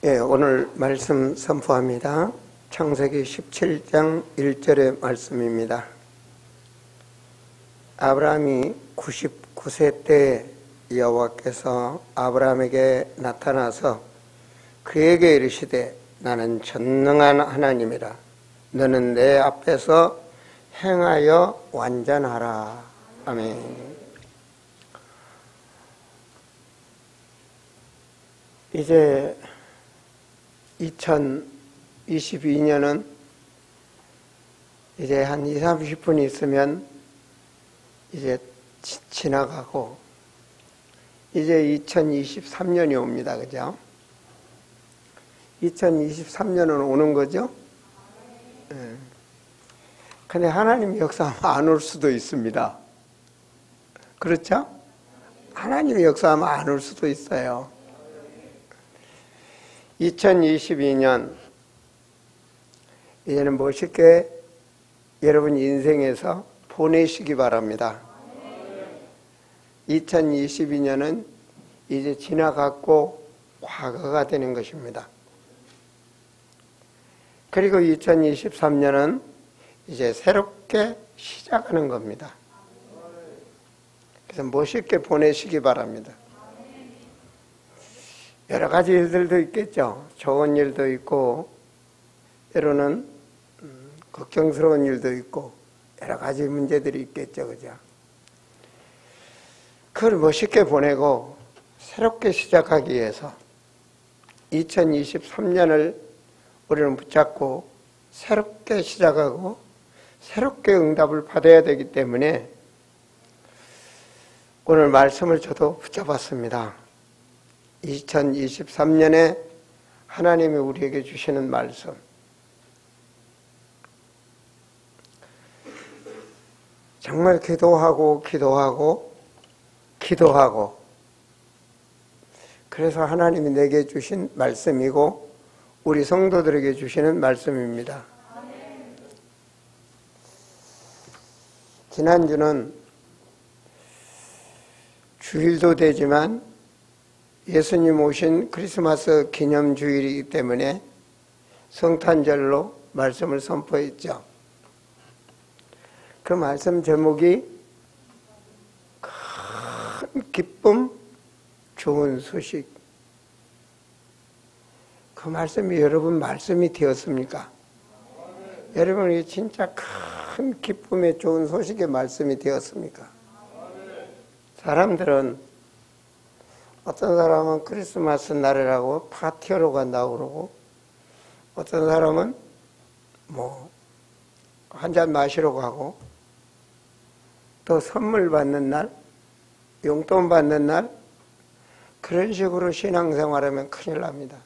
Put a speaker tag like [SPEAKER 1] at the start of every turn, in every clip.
[SPEAKER 1] 예, 오늘 말씀 선포합니다. 창세기 17장 1절의 말씀입니다. 아브라함이 99세 때 여호와께서 아브라함에게 나타나서 그에게 이르시되 나는 전능한 하나님이라. 너는 내 앞에서 행하여 완전하라. 아멘. 이제 2022년은 이제 한 20, 30분 있으면 이제 지나가고 이제 2023년이 옵니다. 그죠? 2023년은 오는 거죠? 네. 근데 하나님 역사하면 안 올 수도 있습니다. 그렇죠? 하나님의 역사하면 안 올 수도 있어요. 2022년 이제는 멋있게 여러분 인생에서 보내시기 바랍니다. 2022년은 이제 지나갔고 과거가 되는 것입니다. 그리고 2023년은 이제 새롭게 시작하는 겁니다. 그래서 멋있게 보내시기 바랍니다. 여러 가지 일들도 있겠죠. 좋은 일도 있고 때로는 걱정스러운 일도 있고 여러 가지 문제들이 있겠죠. 그죠? 그걸 멋있게 보내고 새롭게 시작하기 위해서 2023년을 우리는 붙잡고 새롭게 시작하고 새롭게 응답을 받아야 되기 때문에 오늘 말씀을 저도 붙잡았습니다. 2023년에 하나님이 우리에게 주시는 말씀. 정말 기도하고 그래서 하나님이 내게 주신 말씀이고 우리 성도들에게 주시는 말씀입니다. 지난주는 주일도 되지만 예수님 오신 크리스마스 기념주일이기 때문에 성탄절로 말씀을 선포했죠. 그 말씀 제목이 큰 기쁨, 좋은 소식. 그 말씀이 여러분 말씀이 되었습니까? 여러분이 진짜 큰 기쁨의 좋은 소식의 말씀이 되었습니까? 사람들은 어떤 사람은 크리스마스 날이라고 파티하러 간다고 그러고 어떤 사람은 한잔 마시러 가고 또 선물 받는 날, 용돈 받는 날 그런 식으로 신앙생활하면 큰일 납니다.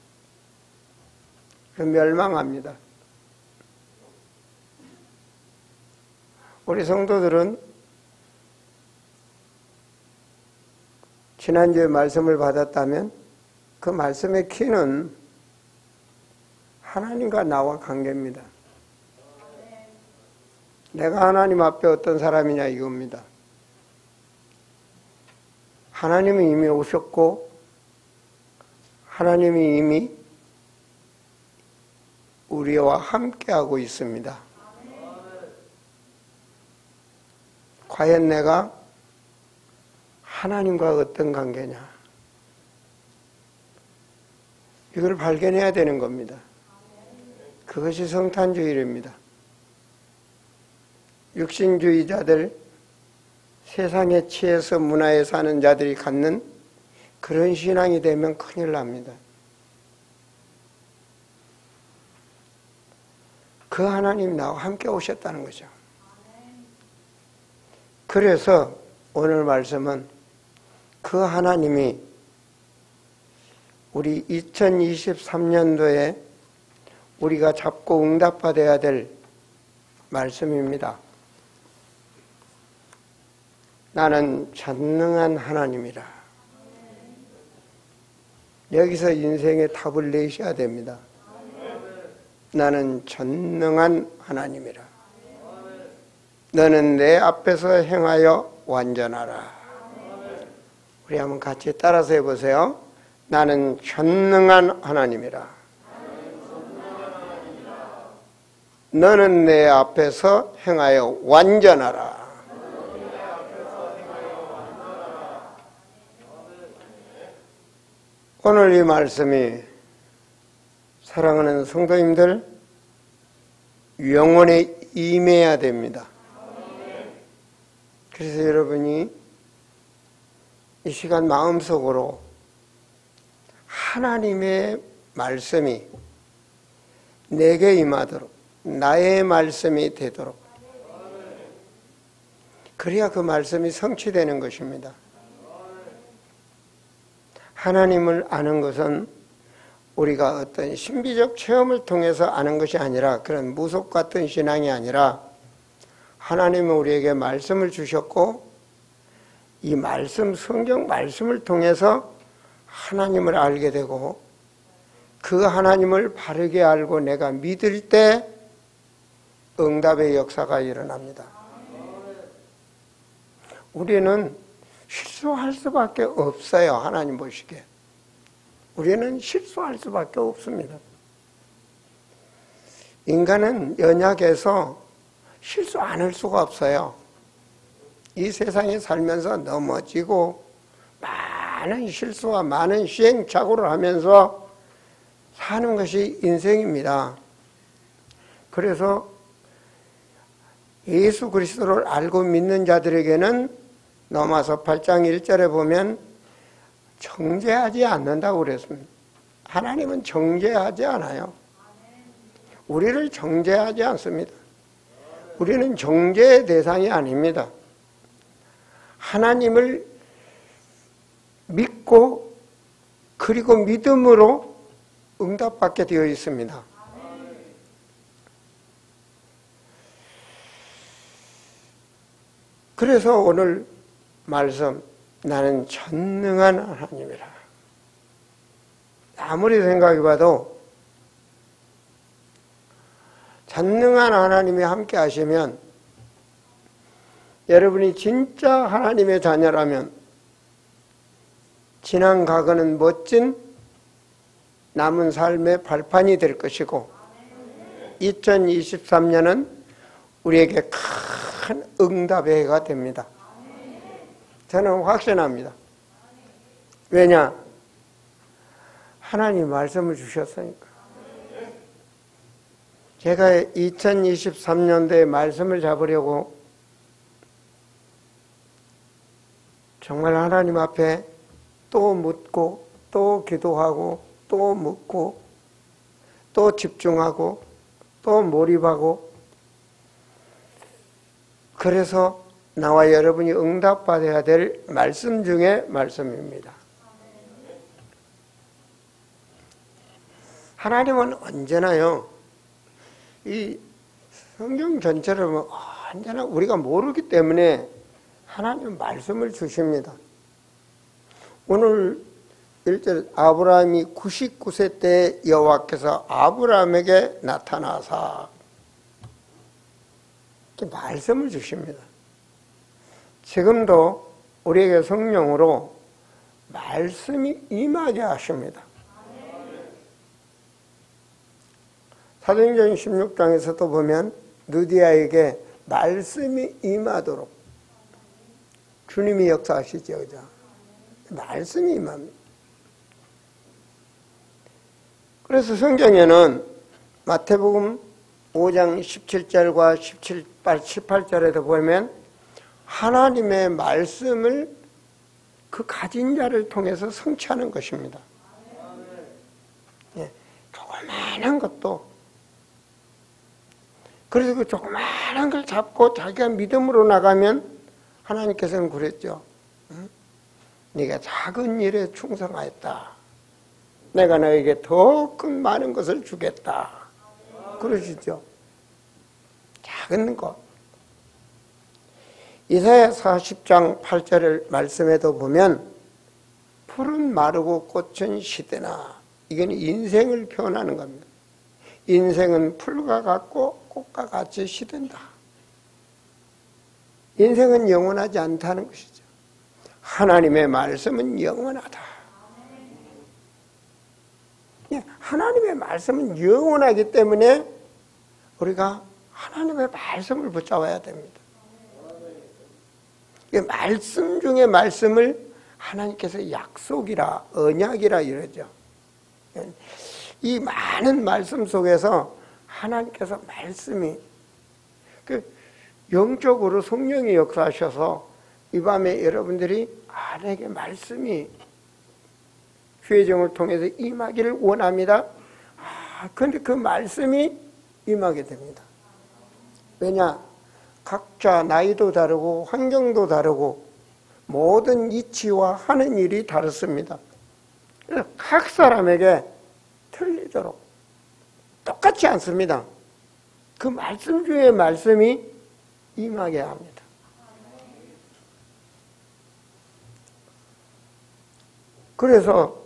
[SPEAKER 1] 멸망합니다. 우리 성도들은 지난주에 말씀을 받았다면 그 말씀의 키는 하나님과 나와 관계입니다. 내가 하나님 앞에 어떤 사람이냐 이겁니다. 하나님이 이미 오셨고 하나님이 이미 우리와 함께하고 있습니다. 과연 내가 하나님과 어떤 관계냐? 이걸 발견해야 되는 겁니다. 그것이 성탄주일입니다. 육신주의자들, 세상에 취해서 문화에 사는 자들이 갖는 그런 신앙이 되면 큰일 납니다. 그 하나님이 나와 함께 오셨다는 거죠. 그래서 오늘 말씀은 그 하나님이 우리 2023년도에 우리가 잡고 응답받아야 될 말씀입니다. 나는 전능한 하나님이라. 여기서 인생의 답을 내셔야 됩니다. 나는 전능한 하나님이라. 너는 내 앞에서 행하여 완전하라. 우리 한번 같이 따라서 해보세요. 나는 전능한 하나님이라. 너는 내 앞에서 행하여 완전하라. 오늘 이 말씀이 사랑하는 성도님들 영혼에 임해야 됩니다. 그래서 여러분이 이 시간 마음속으로 하나님의 말씀이 내게 임하도록, 나의 말씀이 되도록, 그래야 그 말씀이 성취되는 것입니다. 하나님을 아는 것은 우리가 어떤 신비적 체험을 통해서 아는 것이 아니라, 그런 무속 같은 신앙이 아니라, 하나님은 우리에게 말씀을 주셨고 이 말씀, 성경 말씀을 통해서 하나님을 알게 되고, 그 하나님을 바르게 알고 내가 믿을 때 응답의 역사가 일어납니다. 우리는 실수할 수밖에 없어요. 하나님 보시기에 우리는 실수할 수밖에 없습니다. 인간은 연약해서 실수 안 할 수가 없어요. 이 세상에 살면서 넘어지고 많은 실수와 많은 시행착오를 하면서 사는 것이 인생입니다. 그래서 예수 그리스도를 알고 믿는 자들에게는 로마서 8장 1절에 보면 정죄하지 않는다고 그랬습니다. 하나님은 정죄하지 않아요. 우리를 정죄하지 않습니다. 우리는 정죄의 대상이 아닙니다. 하나님을 믿고 그리고 믿음으로 응답받게 되어 있습니다. 그래서 오늘 말씀, 나는 전능한 하나님이라. 아무리 생각해봐도 전능한 하나님이 함께 하시면, 여러분이 진짜 하나님의 자녀라면 지난 과거는 멋진 남은 삶의 발판이 될 것이고, 2023년은 우리에게 큰 응답의 해가 됩니다. 저는 확신합니다. 왜냐? 하나님 말씀을 주셨으니까. 제가 2023년도에 말씀을 잡으려고 정말 하나님 앞에 또 묻고 또 기도하고 또 묻고 또 집중하고 또 몰입하고, 그래서 나와 여러분이 응답받아야 될 말씀 중에 말씀입니다. 하나님은 언제나요, 이 성경 전체를 언제나 우리가 모르기 때문에 하나님은 말씀을 주십니다. 오늘 1절, 아브라함이 99세 때 여호와께서 아브라함에게 나타나사, 이렇게 말씀을 주십니다. 지금도 우리에게 성령으로 말씀이 임하게 하십니다. 사도행전 16장에서도 보면 느디아에게 말씀이 임하도록 주님이 역사하시죠, 그죠? 말씀이 임합니다. 그래서 성경에는 마태복음 5장 17절과 18절에도 보면 하나님의 말씀을 그 가진 자를 통해서 성취하는 것입니다. 예, 조그마한 것도, 그래서 그 조그마한 걸 잡고 자기가 믿음으로 나가면 하나님께서는 그랬죠. 응? 네가 작은 일에 충성하였다. 내가 너에게 더 큰 많은 것을 주겠다. 그러시죠. 작은 것. 이사야 40장 8절을 말씀에도 보면 풀은 마르고 꽃은 시드나, 이건 인생을 표현하는 겁니다. 인생은 풀과 같고 꽃과 같이 시든다. 인생은 영원하지 않다는 것이죠. 하나님의 말씀은 영원하다. 하나님의 말씀은 영원하기 때문에 우리가 하나님의 말씀을 붙잡아야 됩니다. 말씀 중에 말씀을 하나님께서 약속이라 언약이라 이러죠. 이 많은 말씀 속에서 하나님께서 말씀이 영적으로 성령이 역사하셔서 이 밤에 여러분들이 내게 말씀이 휴회정을 통해서 임하기를 원합니다. 그런데 그 말씀이 임하게 됩니다. 왜냐? 각자 나이도 다르고 환경도 다르고 모든 이치와 하는 일이 다릅니다. 그래서 각 사람에게 틀리도록 똑같지 않습니다. 그 말씀 중에 말씀이 임하게 합니다. 그래서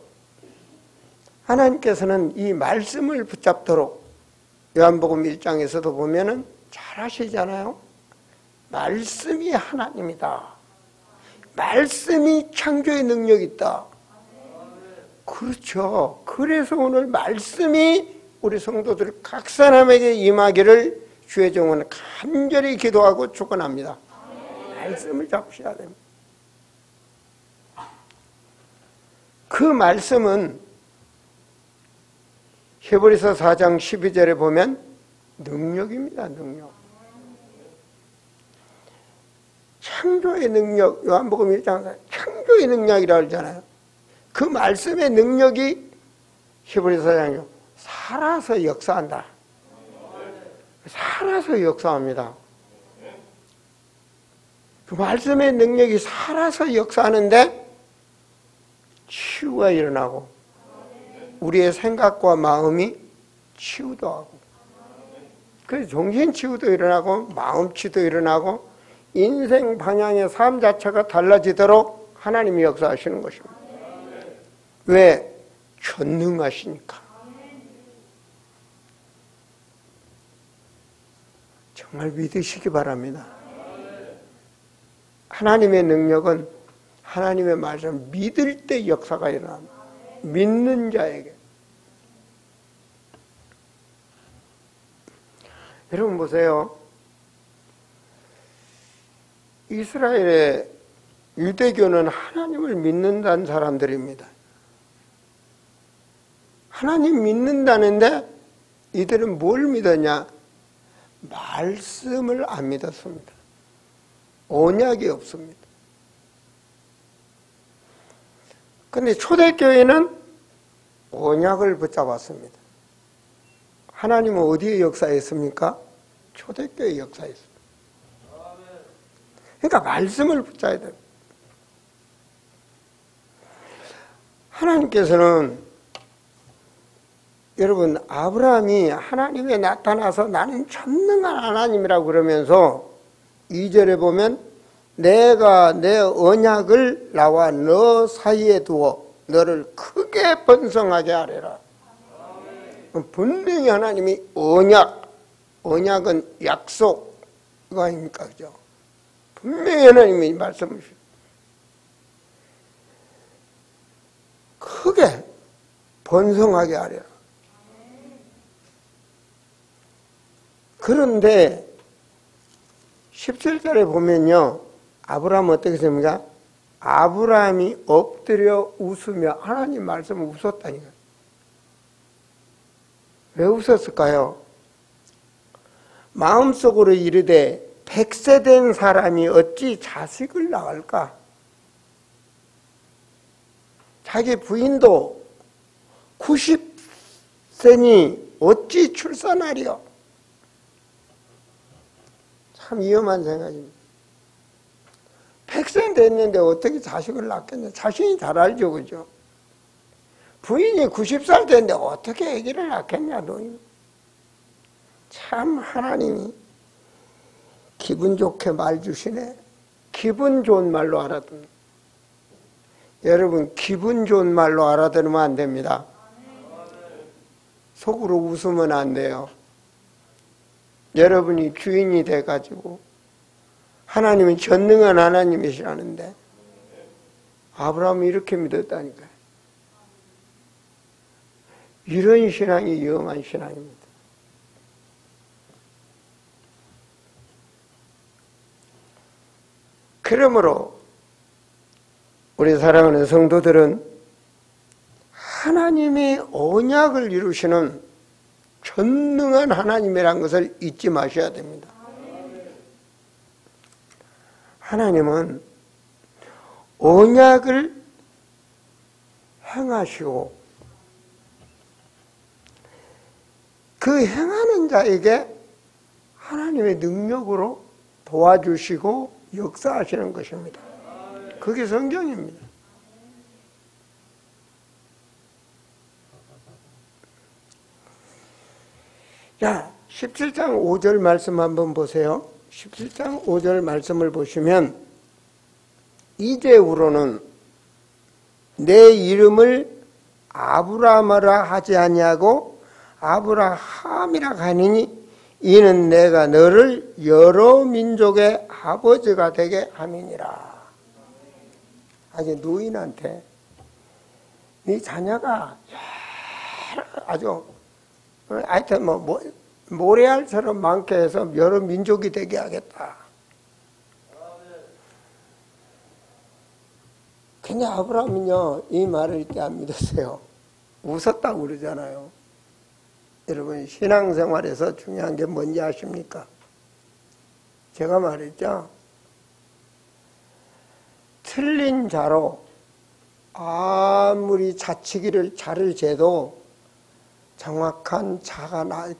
[SPEAKER 1] 하나님께서는 이 말씀을 붙잡도록 요한복음 1장에서도 보면은 잘 하시잖아요. 말씀이 하나님이다. 말씀이 창조의 능력이 있다. 그렇죠. 그래서 오늘 말씀이 우리 성도들 각 사람에게 임하기를 주의 종은 간절히 기도하고 축원합니다. 말씀을 잡으셔야 됩니다. 그 말씀은 히브리서 4장 12절에 보면 능력입니다. 능력. 창조의 능력, 요한복음 1장 창조의 능력이라고 하잖아요. 그 말씀의 능력이 히브리서 4장이요. 살아서 역사한다. 살아서 역사합니다. 그 말씀의 능력이 살아서 역사하는데 치유가 일어나고 우리의 생각과 마음이 치유도 하고 그래서 정신치유도 일어나고 마음치유도 일어나고 인생 방향의 삶 자체가 달라지도록 하나님이 역사하시는 것입니다. 왜? 전능하시니까. 정말 믿으시기 바랍니다. 하나님의 능력은 하나님의 말씀을 믿을 때 역사가 일어납니다. 믿는 자에게. 여러분 보세요. 이스라엘의 유대교는 하나님을 믿는다는 사람들입니다. 하나님 믿는다는데 이들은 뭘 믿었냐? 말씀을 안 믿었습니다. 언약이 없습니다. 그런데 초대교회는 언약을 붙잡았습니다. 하나님은 어디에 역사했습니까? 초대교회 역사했습니다. 그러니까 말씀을 붙잡아야 돼요. 하나님께서는 여러분 아브라함이 하나님에 나타나서 나는 전능한 하나님이라고 그러면서 2절에 보면 내가 내 언약을 나와 너 사이에 두어 너를 크게 번성하게 하리라. 분명히 하나님이 언약은 약속 이거 아닙니까? 그죠? 분명히 하나님이 말씀을 크게 번성하게 하리라. 그런데 17절에 보면요. 아브라함은 어떻게 됩니까? 아브라함이 엎드려 웃으며 하나님 말씀을 웃었다니까요. 왜 웃었을까요? 마음속으로 이르되 100세 된 사람이 어찌 자식을 낳을까? 자기 부인도 90세니 어찌 출산하리요? 참 위험한 생각입니다. 100세 됐는데 어떻게 자식을 낳겠냐? 자신이 잘 알죠, 그죠? 부인이 90살 됐는데 어떻게 아기를 낳겠냐, 너희. 참 하나님이 기분 좋게 말 주시네. 기분 좋은 말로 알아듣는. 여러분, 기분 좋은 말로 알아들으면 안 됩니다. 속으로 웃으면 안 돼요. 여러분이 주인이 돼가지고 하나님은 전능한 하나님이시라는데 아브라함이 이렇게 믿었다니까요. 이런 신앙이 위험한 신앙입니다. 그러므로 우리 사랑하는 성도들은 하나님이 언약을 이루시는 전능한 하나님이라는 것을 잊지 마셔야 됩니다. 하나님은 언약을 행하시고 그 행하는 자에게 하나님의 능력으로 도와주시고 역사하시는 것입니다. 그게 성경입니다. 자, 17장 5절 말씀 한번 보세요. 17장 5절 말씀을 보시면 이제후로는 내 이름을 아브라함이라 하지 아니하고 아브라함이라 하니니 이는 내가 너를 여러 민족의 아버지가 되게 함이니라. 아주 노인한테 네 자녀가 아주 하여튼 모래알처럼 많게 해서 여러 민족이 되게 하겠다. 근데 아브라함은요, 이 말을 이렇게 안 믿었어요. 웃었다고 그러잖아요. 여러분, 신앙생활에서 중요한 게 뭔지 아십니까? 제가 말했죠. 틀린 자로 아무리 자치기를 자를 재도 정확한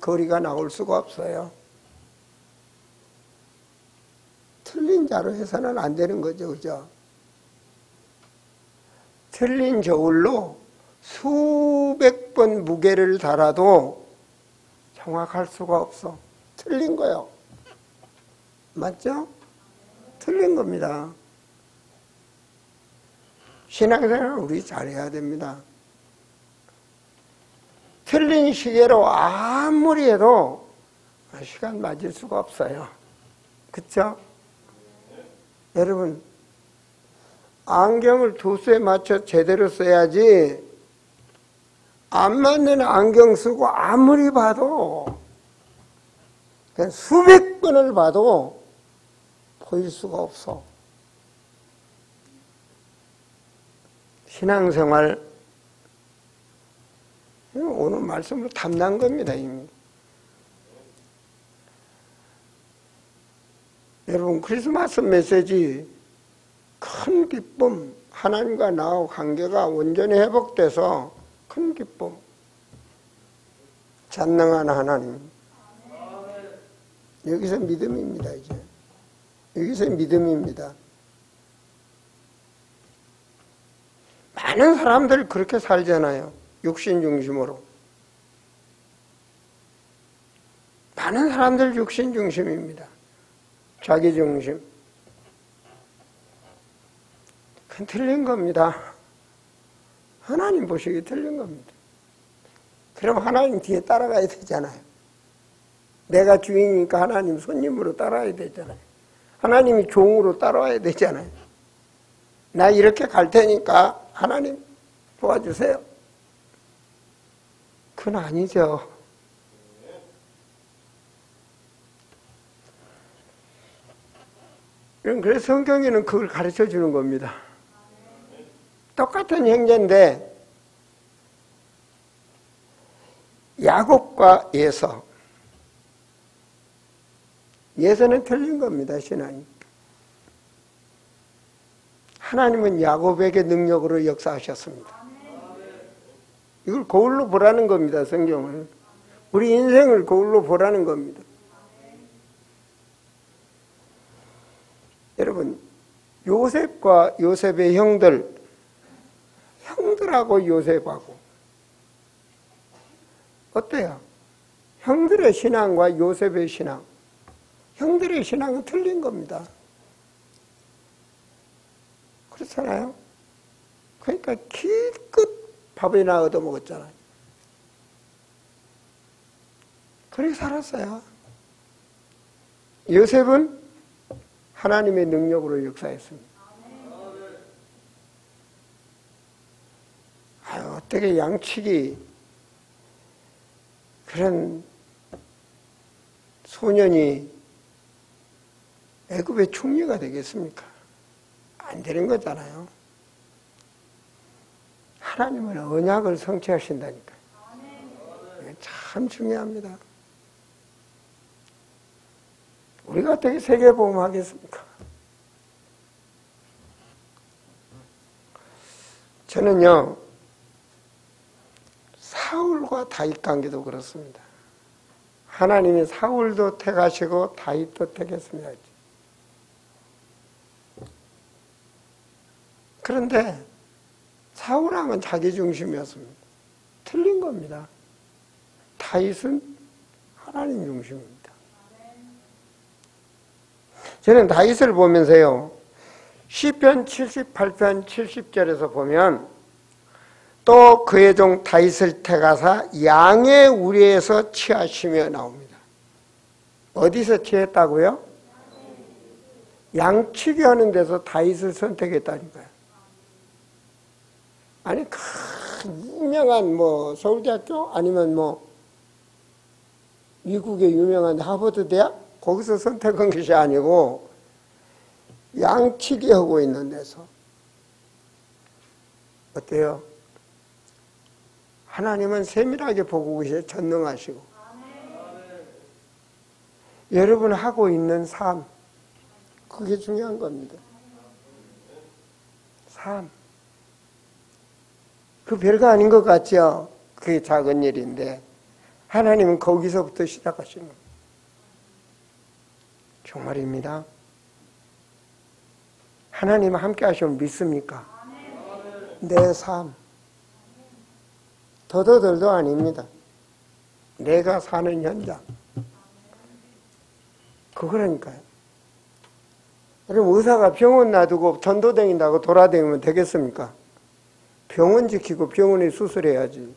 [SPEAKER 1] 거리가 나올 수가 없어요. 틀린 자로 해서는 안 되는 거죠. 그죠? 틀린 저울로 수백 번 무게를 달아도 정확할 수가 없어. 틀린 거요. 맞죠? 틀린 겁니다. 신앙생활을 우리 잘해야 됩니다. 틀린 시계로 아무리 해도 시간 맞을 수가 없어요. 그쵸? 여러분, 안경을 도수에 맞춰 제대로 써야지 안 맞는 안경 쓰고 아무리 봐도 그냥 수백 번을 봐도 보일 수가 없어. 신앙생활 오늘 말씀으로 탐난 겁니다. 이미. 여러분, 크리스마스 메시지 큰 기쁨, 하나님과 나와 관계가 온전히 회복돼서 큰 기쁨, 전능한 하나님. 여기서 믿음입니다. 이제 여기서 믿음입니다. 많은 사람들이 그렇게 살잖아요. 육신 중심으로. 많은 사람들 육신 중심입니다. 자기 중심. 그건 틀린 겁니다. 하나님 보시기 틀린 겁니다. 그럼 하나님 뒤에 따라가야 되잖아요. 내가 주인이니까 하나님 손님으로 따라야 되잖아요. 하나님이 종으로 따라와야 되잖아요. 나 이렇게 갈 테니까 하나님 도와주세요. 그건 아니죠. 그래서 성경에는 그걸 가르쳐 주는 겁니다. 똑같은 형제인데 야곱과 예서. 예서는 틀린 겁니다. 신앙이. 하나님은 야곱에게 능력으로 역사하셨습니다. 이걸 거울로 보라는 겁니다. 성경을. 우리 인생을 거울로 보라는 겁니다. 여러분, 요셉과 요셉의 형들하고 요셉하고 어때요? 형들의 신앙과 요셉의 신앙, 형들의 신앙은 틀린 겁니다. 그렇잖아요? 그러니까 기껏 밥이나 얻어먹었잖아요. 그렇게 살았어요. 요셉은 하나님의 능력으로 역사했습니다. 어떻게 양치기 그런 소년이 애굽의 총리가 되겠습니까? 안 되는 거잖아요. 하나님은 언약을 성취하신다니까요. 참 중요합니다. 우리가 어떻게 세계보험하겠습니까? 저는요, 사울과 다윗 관계도 그렇습니다. 하나님이 사울도 택하시고 다윗도 택했습니다. 그런데 사울왕은 자기 중심이었습니다. 틀린 겁니다. 다윗은 하나님 중심입니다. 저는 다윗을 보면서요, 시편 78편 70절에서 보면 또 그의 종 다윗을 택하사 양의 우리에서 취하시며 나옵니다. 어디서 취했다고요? 양치기 하는 데서 다윗을 선택했다니까요. 아니, 유명한 서울대학교 아니면 미국의 유명한 하버드 대학 거기서 선택한 것이 아니고 양치기 하고 있는 데서. 어때요? 하나님은 세밀하게 보고 계셔. 전능하시고. 여러분 하고 있는 삶, 그게 중요한 겁니다. 삶. 그 별거 아닌 것 같죠? 그게 작은 일인데 하나님은 거기서부터 시작하시는 거예요. 정말입니다. 하나님 함께 하시면 믿습니까? 내 삶. 더더덜도 아닙니다. 내가 사는 현장. 그거라니까요. 그럼 의사가 병원 놔두고 전도 다닌다고 돌아다니면 되겠습니까? 병원 지키고 병원에 수술해야지.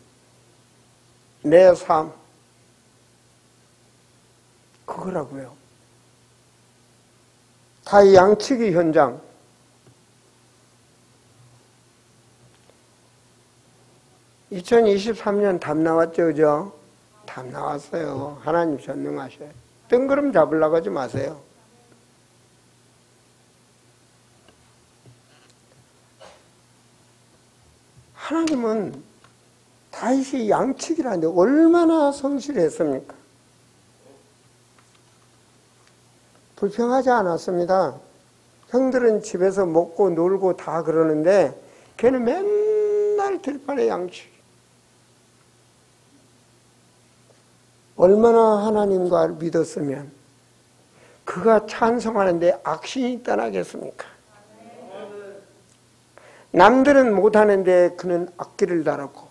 [SPEAKER 1] 내 삶. 그거라고요. 다 양치기 현장. (2023년) 답 나왔죠, 그죠? 답 나왔어요. 하나님 전능하셔요. 뜬구름 잡으려고 하지 마세요. 하나님은 다윗이 양치기라는데 얼마나 성실했습니까? 불평하지 않았습니다. 형들은 집에서 먹고 놀고 다 그러는데 걔는 맨날 들판에 양치기. 얼마나 하나님과 믿었으면 그가 찬송하는데 악신이 떠나겠습니까? 남들은 못하는데 그는 악기를 달았고.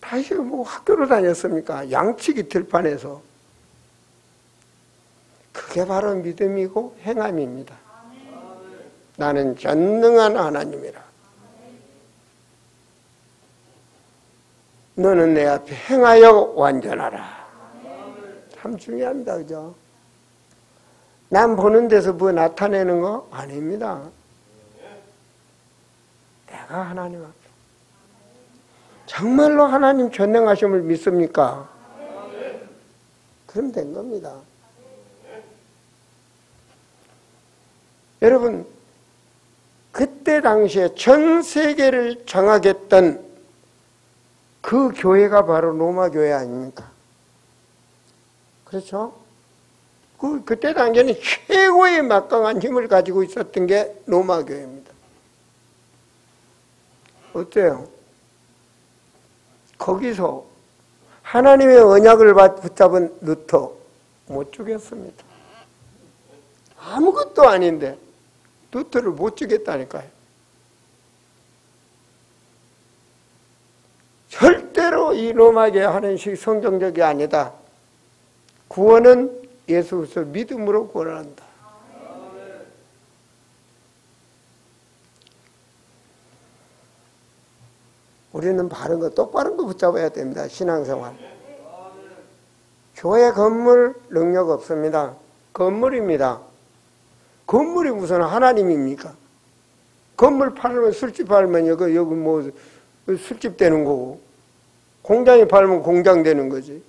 [SPEAKER 1] 다윗이 학교로 다녔습니까? 양치기 들판에서. 그게 바로 믿음이고 행함입니다. 나는 전능한 하나님이라. 너는 내 앞에 행하여 완전하라. 참 중요합니다. 그죠? 남 보는 데서 뭐 나타내는 거 아닙니다. 내가 하나님 앞에. 정말로 하나님 전능하심을 믿습니까? 그럼 된 겁니다. 여러분, 그때 당시에 전 세계를 장악했던 그 교회가 바로 로마 교회 아닙니까? 그렇죠? 그때 당시에는 최고의 막강한 힘을 가지고 있었던 게 로마 교회입니다. 어때요? 거기서 하나님의 언약을 붙잡은 루터 못 죽였습니다. 아무것도 아닌데 루터를 못 죽였다니까요. 절대로 이 로마교회 하는 식 성경적이 아니다. 구원은 예수 그리스도 믿음으로 구원한다. 우리는 바른 거, 똑바른 거 붙잡아야 됩니다. 신앙생활. 교회 건물 능력 없습니다. 건물입니다. 건물이 무슨 하나님입니까? 건물 팔면 술집 팔면 여기 술집 되는 거고 공장이 팔면 공장 되는 거지.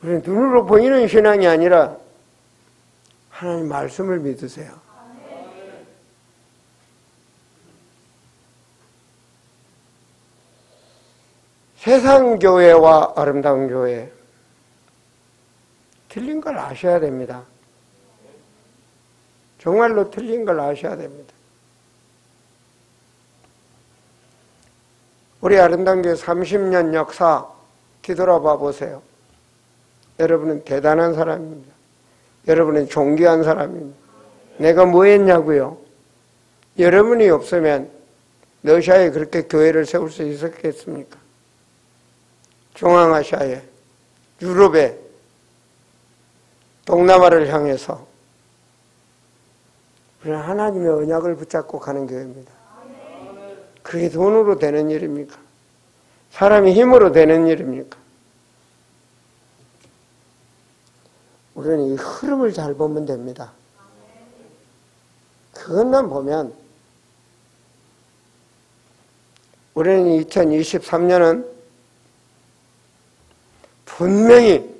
[SPEAKER 1] 우리는 눈으로 보이는 신앙이 아니라 하나님 말씀을 믿으세요. 세상 교회와 아름다운 교회, 틀린 걸 아셔야 됩니다. 정말로 틀린 걸 아셔야 됩니다. 우리 아름다운 교회 30년 역사 뒤돌아봐 보세요. 여러분은 대단한 사람입니다. 여러분은 존귀한 사람입니다. 내가 뭐 했냐고요? 여러분이 없으면 러시아에 그렇게 교회를 세울 수 있었겠습니까? 중앙아시아에, 유럽에, 동남아를 향해서 우리는 하나님의 언약을 붙잡고 가는 교회입니다. 그게 돈으로 되는 일입니까? 사람의 힘으로 되는 일입니까? 우리는 이 흐름을 잘 보면 됩니다. 그것만 보면 우리는 2023년은 분명히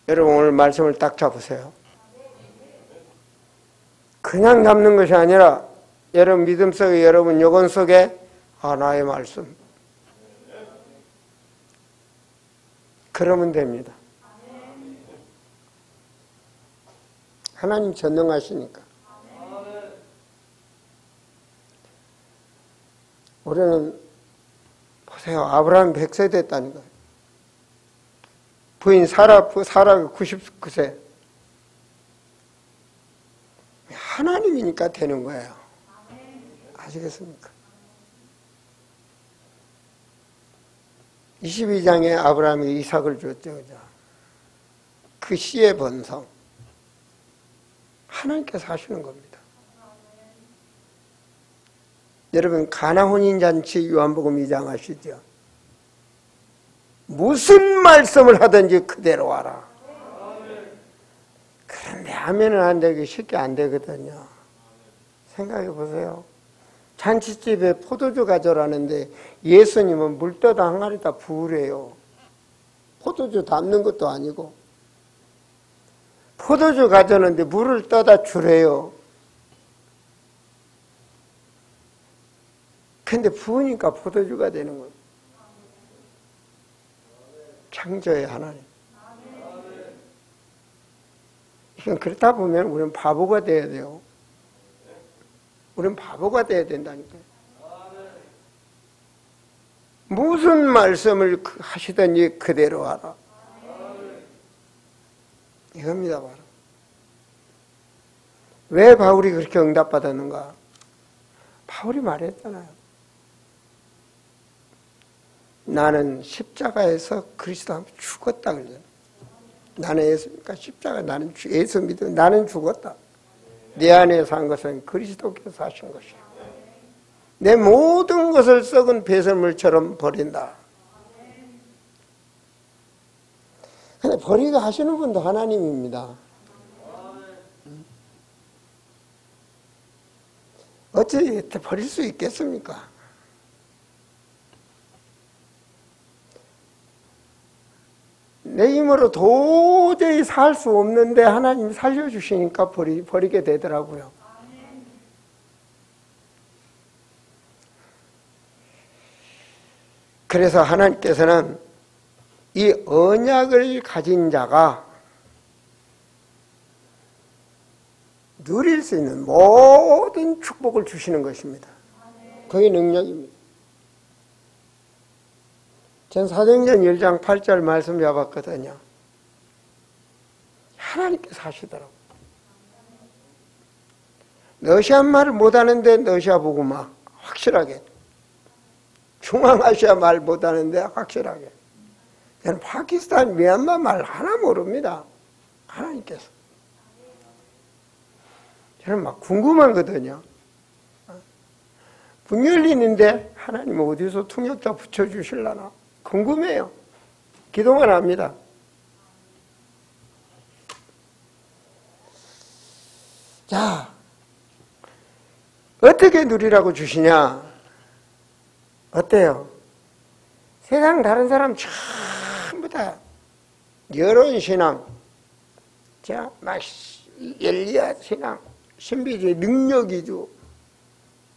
[SPEAKER 1] 여러분 오늘 말씀을 딱 잡으세요. 그냥 잡는 것이 아니라 여러분 믿음 속에 여러분 영혼 속에 나의 말씀 그러면 됩니다. 하나님 전능하시니까. 우리는 보세요. 아브라함 100세 됐다니까요. 부인 사라가 99세. 하나님이니까 되는 거예요. 아시겠습니까? 22장에 아브라함이 이삭을 줬죠. 그죠? 그 씨의 번성. 하나님께서 하시는 겁니다. 여러분 가나 혼인잔치 요한복음 2장 아시죠? 무슨 말씀을 하든지 그대로 하라. 그런데 하면은 안 되기 쉽게 안 되거든요. 생각해 보세요. 잔치집에 포도주 가져라는데 예수님은 물떠다 항아리다 부으래요. 포도주 담는 것도 아니고 포도주 가져오는데 물을 떠다 주래요. 근데 부으니까 포도주가 되는 거예요. 창조의 하나님. 이건 그렇다 보면 우리는 바보가 돼야 돼요. 우리는 바보가 돼야 된다니까요. 무슨 말씀을 하시든지 그대로 하라. 이겁니다, 바로. 왜 바울이 그렇게 응답받았는가? 바울이 말했잖아요. 나는 십자가에서 그리스도 함께 죽었다 그러잖아요. 나는 예수니까 십자가 나는 예수 믿으면 나는 죽었다. 내 안에 산 것은 그리스도께서 하신 것이야. 내 모든 것을 썩은 배설물처럼 버린다. 근데 버리게 하시는 분도 하나님입니다. 어찌 버릴 수 있겠습니까? 내 힘으로 도저히 살 수 없는데 하나님이 살려주시니까 버리게 되더라고요. 그래서 하나님께서는 이 언약을 가진 자가 누릴 수 있는 모든 축복을 주시는 것입니다. 그게 능력입니다. 전 사도행전 1장 8절 말씀 잡았거든요. 하나님께서 하시더라고요. 러시아 말을 못하는데 러시아 보고 막 확실하게, 중앙아시아 말 못하는데 확실하게, 저는 파키스탄, 미얀마 말 하나 모릅니다. 하나님께서. 저는 막 궁금하거든요. 문 열리는데 하나님 어디서 통역자 붙여주실라나 궁금해요. 기도만 합니다. 자, 어떻게 누리라고 주시냐? 어때요? 세상 다른 사람 전부 다 여론 신앙, 자, 막 엘리야 신앙, 신비주의, 능력이주,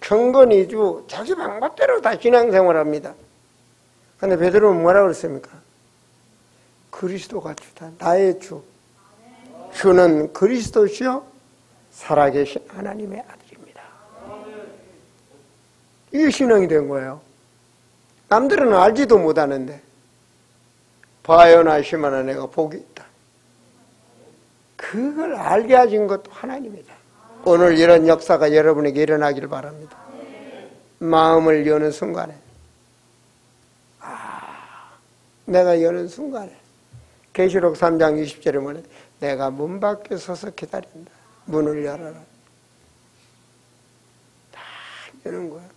[SPEAKER 1] 경건이주, 자기 방법대로 다 신앙생활합니다. 근데 베드로는 뭐라고 그랬습니까? 그리스도가 주다. 나의 주. 주는 그리스도시요 살아계신 하나님의 아들입니다. 이게 신앙이 된 거예요. 남들은 알지도 못하는데 봐요나시마나 내가 복이 있다. 그걸 알게 하신 것도 하나님이다. 오늘 이런 역사가 여러분에게 일어나길 바랍니다. 마음을 여는 순간에, 내가 여는 순간에 계시록 3장 20절에 뭐래? 내가 문 밖에 서서 기다린다. 문을 열어라. 다 여는 거야.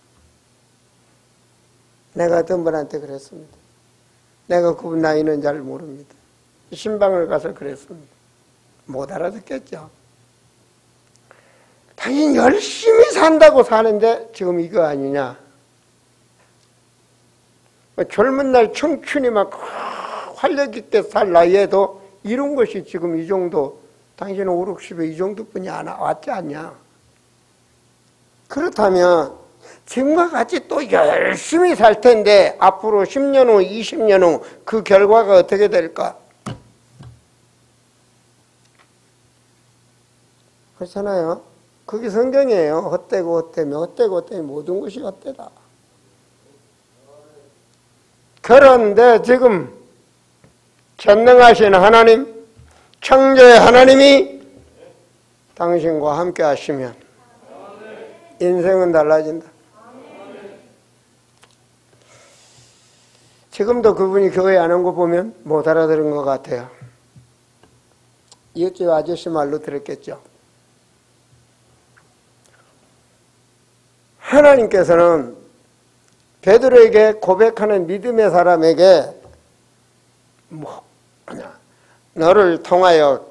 [SPEAKER 1] 내가 어떤 분한테 그랬습니다. 내가 그분 나이는 잘 모릅니다. 신방을 가서 그랬습니다. 못 알아듣겠죠. 당연히 열심히 산다고 사는데 지금 이거 아니냐. 젊은 날 청춘이 막 활력 있게 살 나이에도 이런 것이 지금 이 정도, 당신은 5, 60에 이 정도뿐이 안 왔지 않냐. 그렇다면 지금과 같이 또 열심히 살 텐데 앞으로 10년 후, 20년 후 그 결과가 어떻게 될까? 그렇잖아요. 그게 성경이에요. 헛되고 헛되며 헛되고 헛되며 모든 것이 헛되다. 그런데 지금 전능하신 하나님, 창조의 하나님이 당신과 함께 하시면 인생은 달라진다. 지금도 그분이 교회 안 온 거 보면 못 알아들은 것 같아요. 이웃집 아저씨 말로 들었겠죠. 하나님께서는 베드로에게 고백하는 믿음의 사람에게 너를 통하여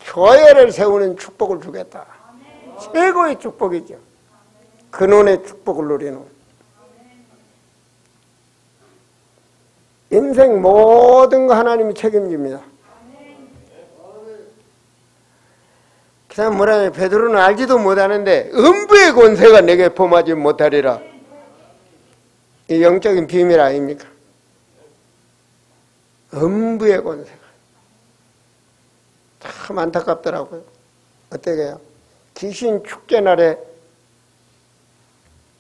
[SPEAKER 1] 교회를 세우는 축복을 주겠다. 최고의 축복이죠. 근원의 축복을 누리는. 인생 모든 거 하나님이 책임집니다. 그냥 뭐라 베드로는 알지도 못하는데 음부의 권세가 내게 범하지 못하리라. 이 영적인 비밀 아닙니까? 음부의 권세가. 참 안타깝더라고요. 어떻게 해요? 귀신 축제 날에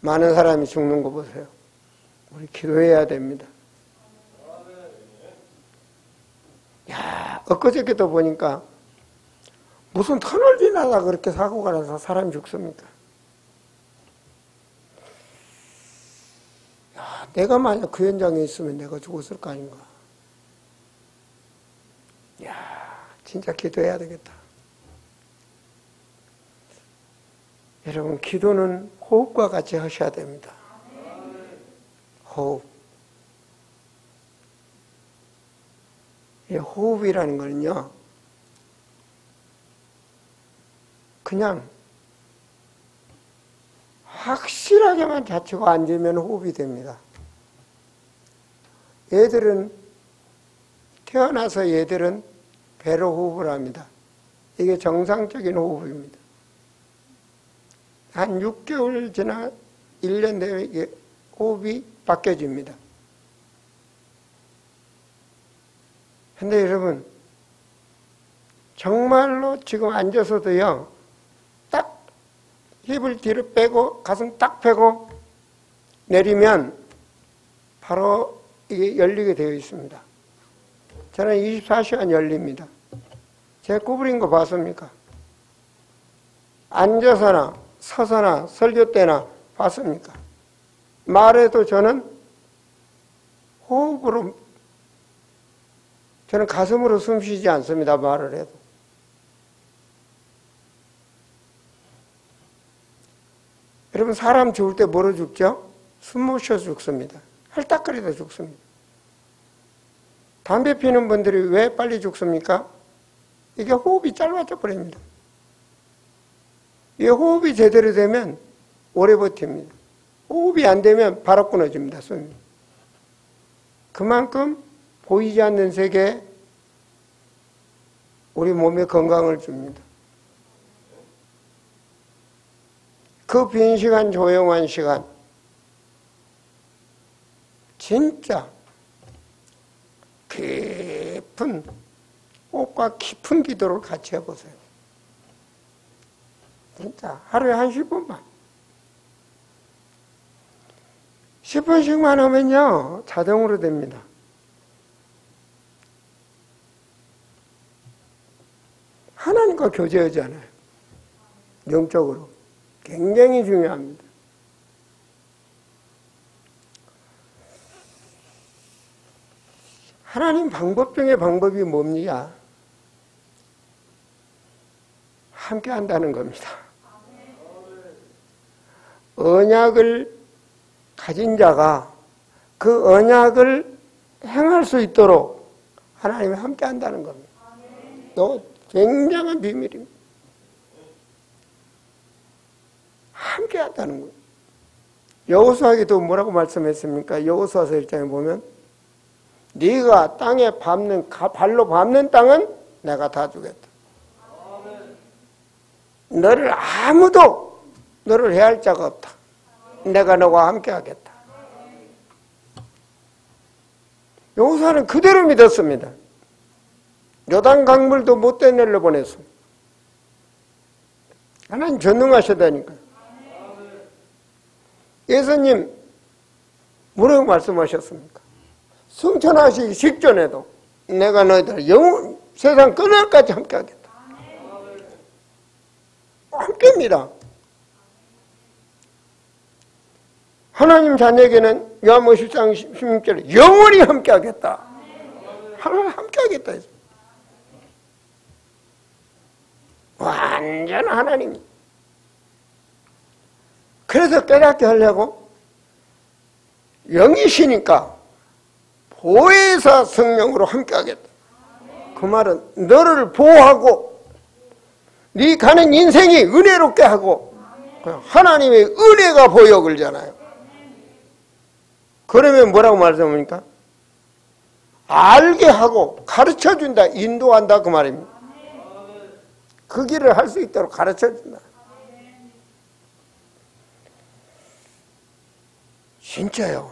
[SPEAKER 1] 많은 사람이 죽는 거 보세요. 우리 기도해야 됩니다. 야, 엊그저께도 보니까 무슨 터널 지나다 그렇게 사고가 나서 사람이 죽습니까? 야, 내가 만약 그 현장에 있으면 내가 죽었을 거 아닌가? 야, 진짜 기도해야 되겠다. 여러분, 기도는 호흡과 같이 하셔야 됩니다. 호흡. 이 호흡이라는 거는요, 그냥 확실하게만 자치고 앉으면 호흡이 됩니다. 얘들은 태어나서 얘들은 배로 호흡을 합니다. 이게 정상적인 호흡입니다. 한 6개월 지나 1년 되면 이게 호흡이 바뀌어집니다. 근데 여러분, 정말로 지금 앉아서도요, 딱 힙을 뒤로 빼고 가슴 딱 펴고 내리면 바로 이게 열리게 되어 있습니다. 저는 24시간 열립니다. 제가 구부린 거 봤습니까? 앉아서나 서서나 설교 때나 봤습니까? 말해도 저는 호흡으로, 저는 가슴으로 숨 쉬지 않습니다. 말을 해도. 여러분, 사람 죽을 때 뭐로 죽죠? 숨 못 쉬어서 죽습니다. 헐떡거리다 죽습니다. 담배 피는 분들이 왜 빨리 죽습니까? 이게 호흡이 짧아져 버립니다. 이 호흡이 제대로 되면 오래 버팁니다. 호흡이 안 되면 바로 끊어집니다. 숨이. 그만큼 보이지 않는 세계에 우리 몸에 건강을 줍니다. 그 빈 시간, 조용한 시간, 진짜 깊은 호흡과 깊은 기도를 같이 해보세요. 진짜 하루에 한 10분만. 10분씩만 하면요, 자동으로 됩니다. 하나님과 교제하잖아요. 영적으로. 굉장히 중요합니다. 하나님 방법 중에 방법이 뭡니까? 함께 한다는 겁니다. 언약을 가진 자가 그 언약을 행할 수 있도록 하나님이 함께 한다는 겁니다. 굉장한 비밀입니다. 함께 한다는 거예요. 여호수아에게도 뭐라고 말씀했습니까? 여호수아서 1장에 보면 네가 땅에 밟는 발로 밟는 땅은 내가 다 주겠다. 너를 아무도 너를 해할 자가 없다. 내가 너와 함께 하겠다. 여호수아는 그대로 믿었습니다. 요단 강물도 못 떠내려 보냈어. 하나님 전능하시다니까. 예수님 뭐라고 말씀하셨습니까? 승천하시기 직전에도 내가 너희들 영원 세상 끝날까지 함께 하겠다. 함께입니다. 하나님 자녀에게는 요한복음 10장 16절에 영원히 함께 하겠다. 하나님 함께 하겠다 했어요. 완전 하나님. 그래서 깨닫게 하려고 영이시니까 보혜사 성령으로 함께 하겠다. 그 말은 너를 보호하고 네 가는 인생이 은혜롭게 하고 하나님의 은혜가 보여걸잖아요. 그러면 뭐라고 말씀합니까? 알게 하고 가르쳐준다, 인도한다 그 말입니다. 그 길을 할 수 있도록 가르쳐준다. 진짜요.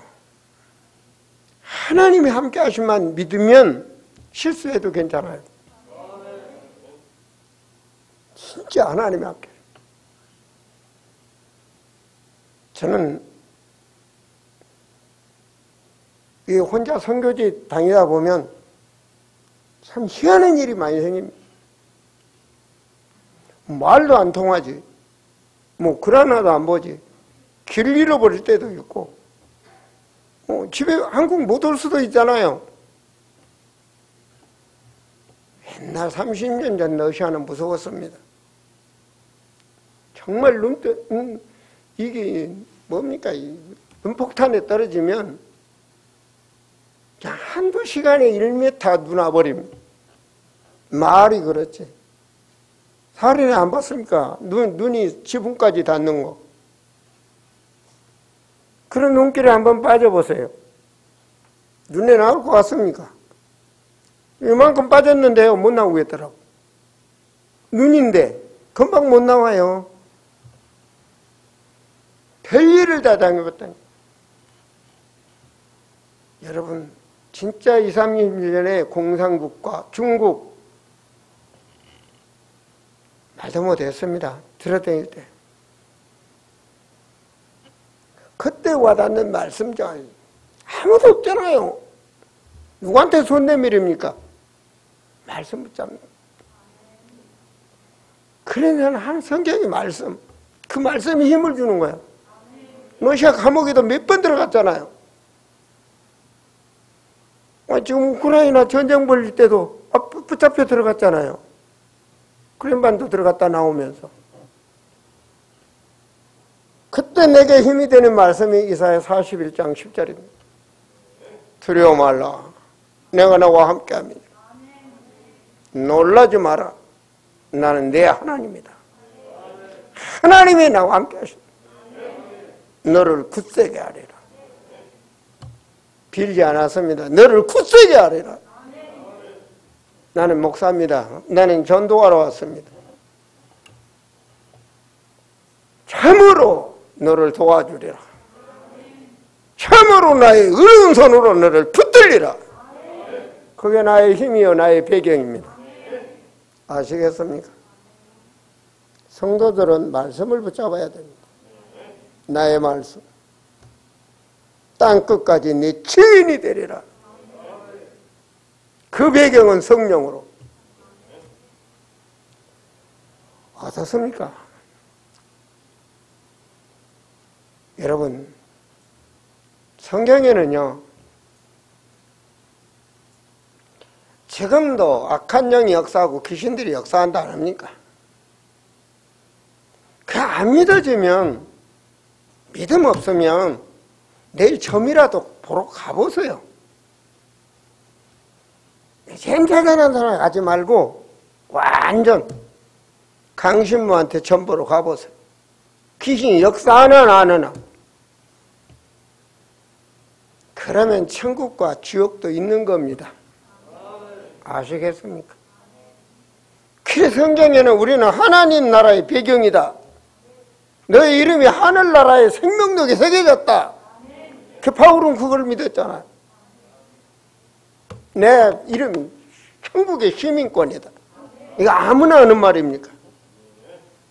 [SPEAKER 1] 하나님이 함께 하시만 믿으면 실수해도 괜찮아요. 진짜 하나님이 함께. 저는 이 혼자 선교지 다니다 보면 참 희한한 일이 많이 생깁니다. 말도 안 통하지. 뭐 글 하나도 안 보지. 길 잃어버릴 때도 있고. 집에 한국 못 올 수도 있잖아요. 옛날 30년 전 러시아는 무서웠습니다. 정말 이게 뭡니까? 눈폭탄에 떨어지면 그냥 한두 시간에 1m 눈 와버립니다. 말이 그렇지. 사례는 안 봤습니까? 눈이 지붕까지 닿는 거. 그런 눈길에 한번 빠져보세요. 눈에 나올 것 같습니까? 이만큼 빠졌는데요. 못 나오겠더라고. 눈인데 금방 못 나와요. 별일을 다 당해봤다니. 여러분 진짜 20, 30년에 공산국과 중국 말도 못했습니다. 들어다닐 때. 그때 와닿는 말씀들 아무도 없잖아요. 누구한테 손 내밀입니까? 말씀 붙잡는. 그러면 한 성경의 말씀, 그 말씀이 힘을 주는 거야. 러시아 감옥에도 몇 번 들어갔잖아요. 지금 우크라이나 전쟁 벌릴 때도 붙잡혀 들어갔잖아요. 크림반도 들어갔다 나오면서. 그때 내게 힘이 되는 말씀이 이사야 41장 10절입니다. 두려워 말라. 내가 너와 함께합니다. 놀라지 마라. 나는 내 하나님이다. 하나님이 나와 함께 하십니다. 너를 굳세게 하리라. 빌지 않았습니다. 너를 굳세게 하리라. 나는 목사입니다. 나는 전도하러 왔습니다. 참으로 너를 도와주리라. 참으로 나의 의로운 손으로 너를 붙들리라. 그게 나의 힘이요 나의 배경입니다. 아시겠습니까? 성도들은 말씀을 붙잡아야 됩니다. 나의 말씀. 땅끝까지 네 증인이 되리라. 그 배경은 성령으로. 어떻습니까? 여러분, 성경에는요, 지금도 악한 영이 역사하고 귀신들이 역사한다 안 합니까? 그 안 믿어지면, 믿음 없으면 내일 점이라도 보러 가보세요. 괜찮다는 사람 가지 말고 완전 강신모한테 점 보러 가보세요. 귀신이 역사하나 안 하나. 그러면 천국과 지옥도 있는 겁니다. 아시겠습니까? 그래서 성경에는 우리는 하나님 나라의 배경이다. 너의 이름이 하늘나라의 생명력에 새겨졌다. 그 바울은 그걸 믿었잖아요. 내 이름이 천국의 시민권이다. 이거 아무나 하는 말입니까?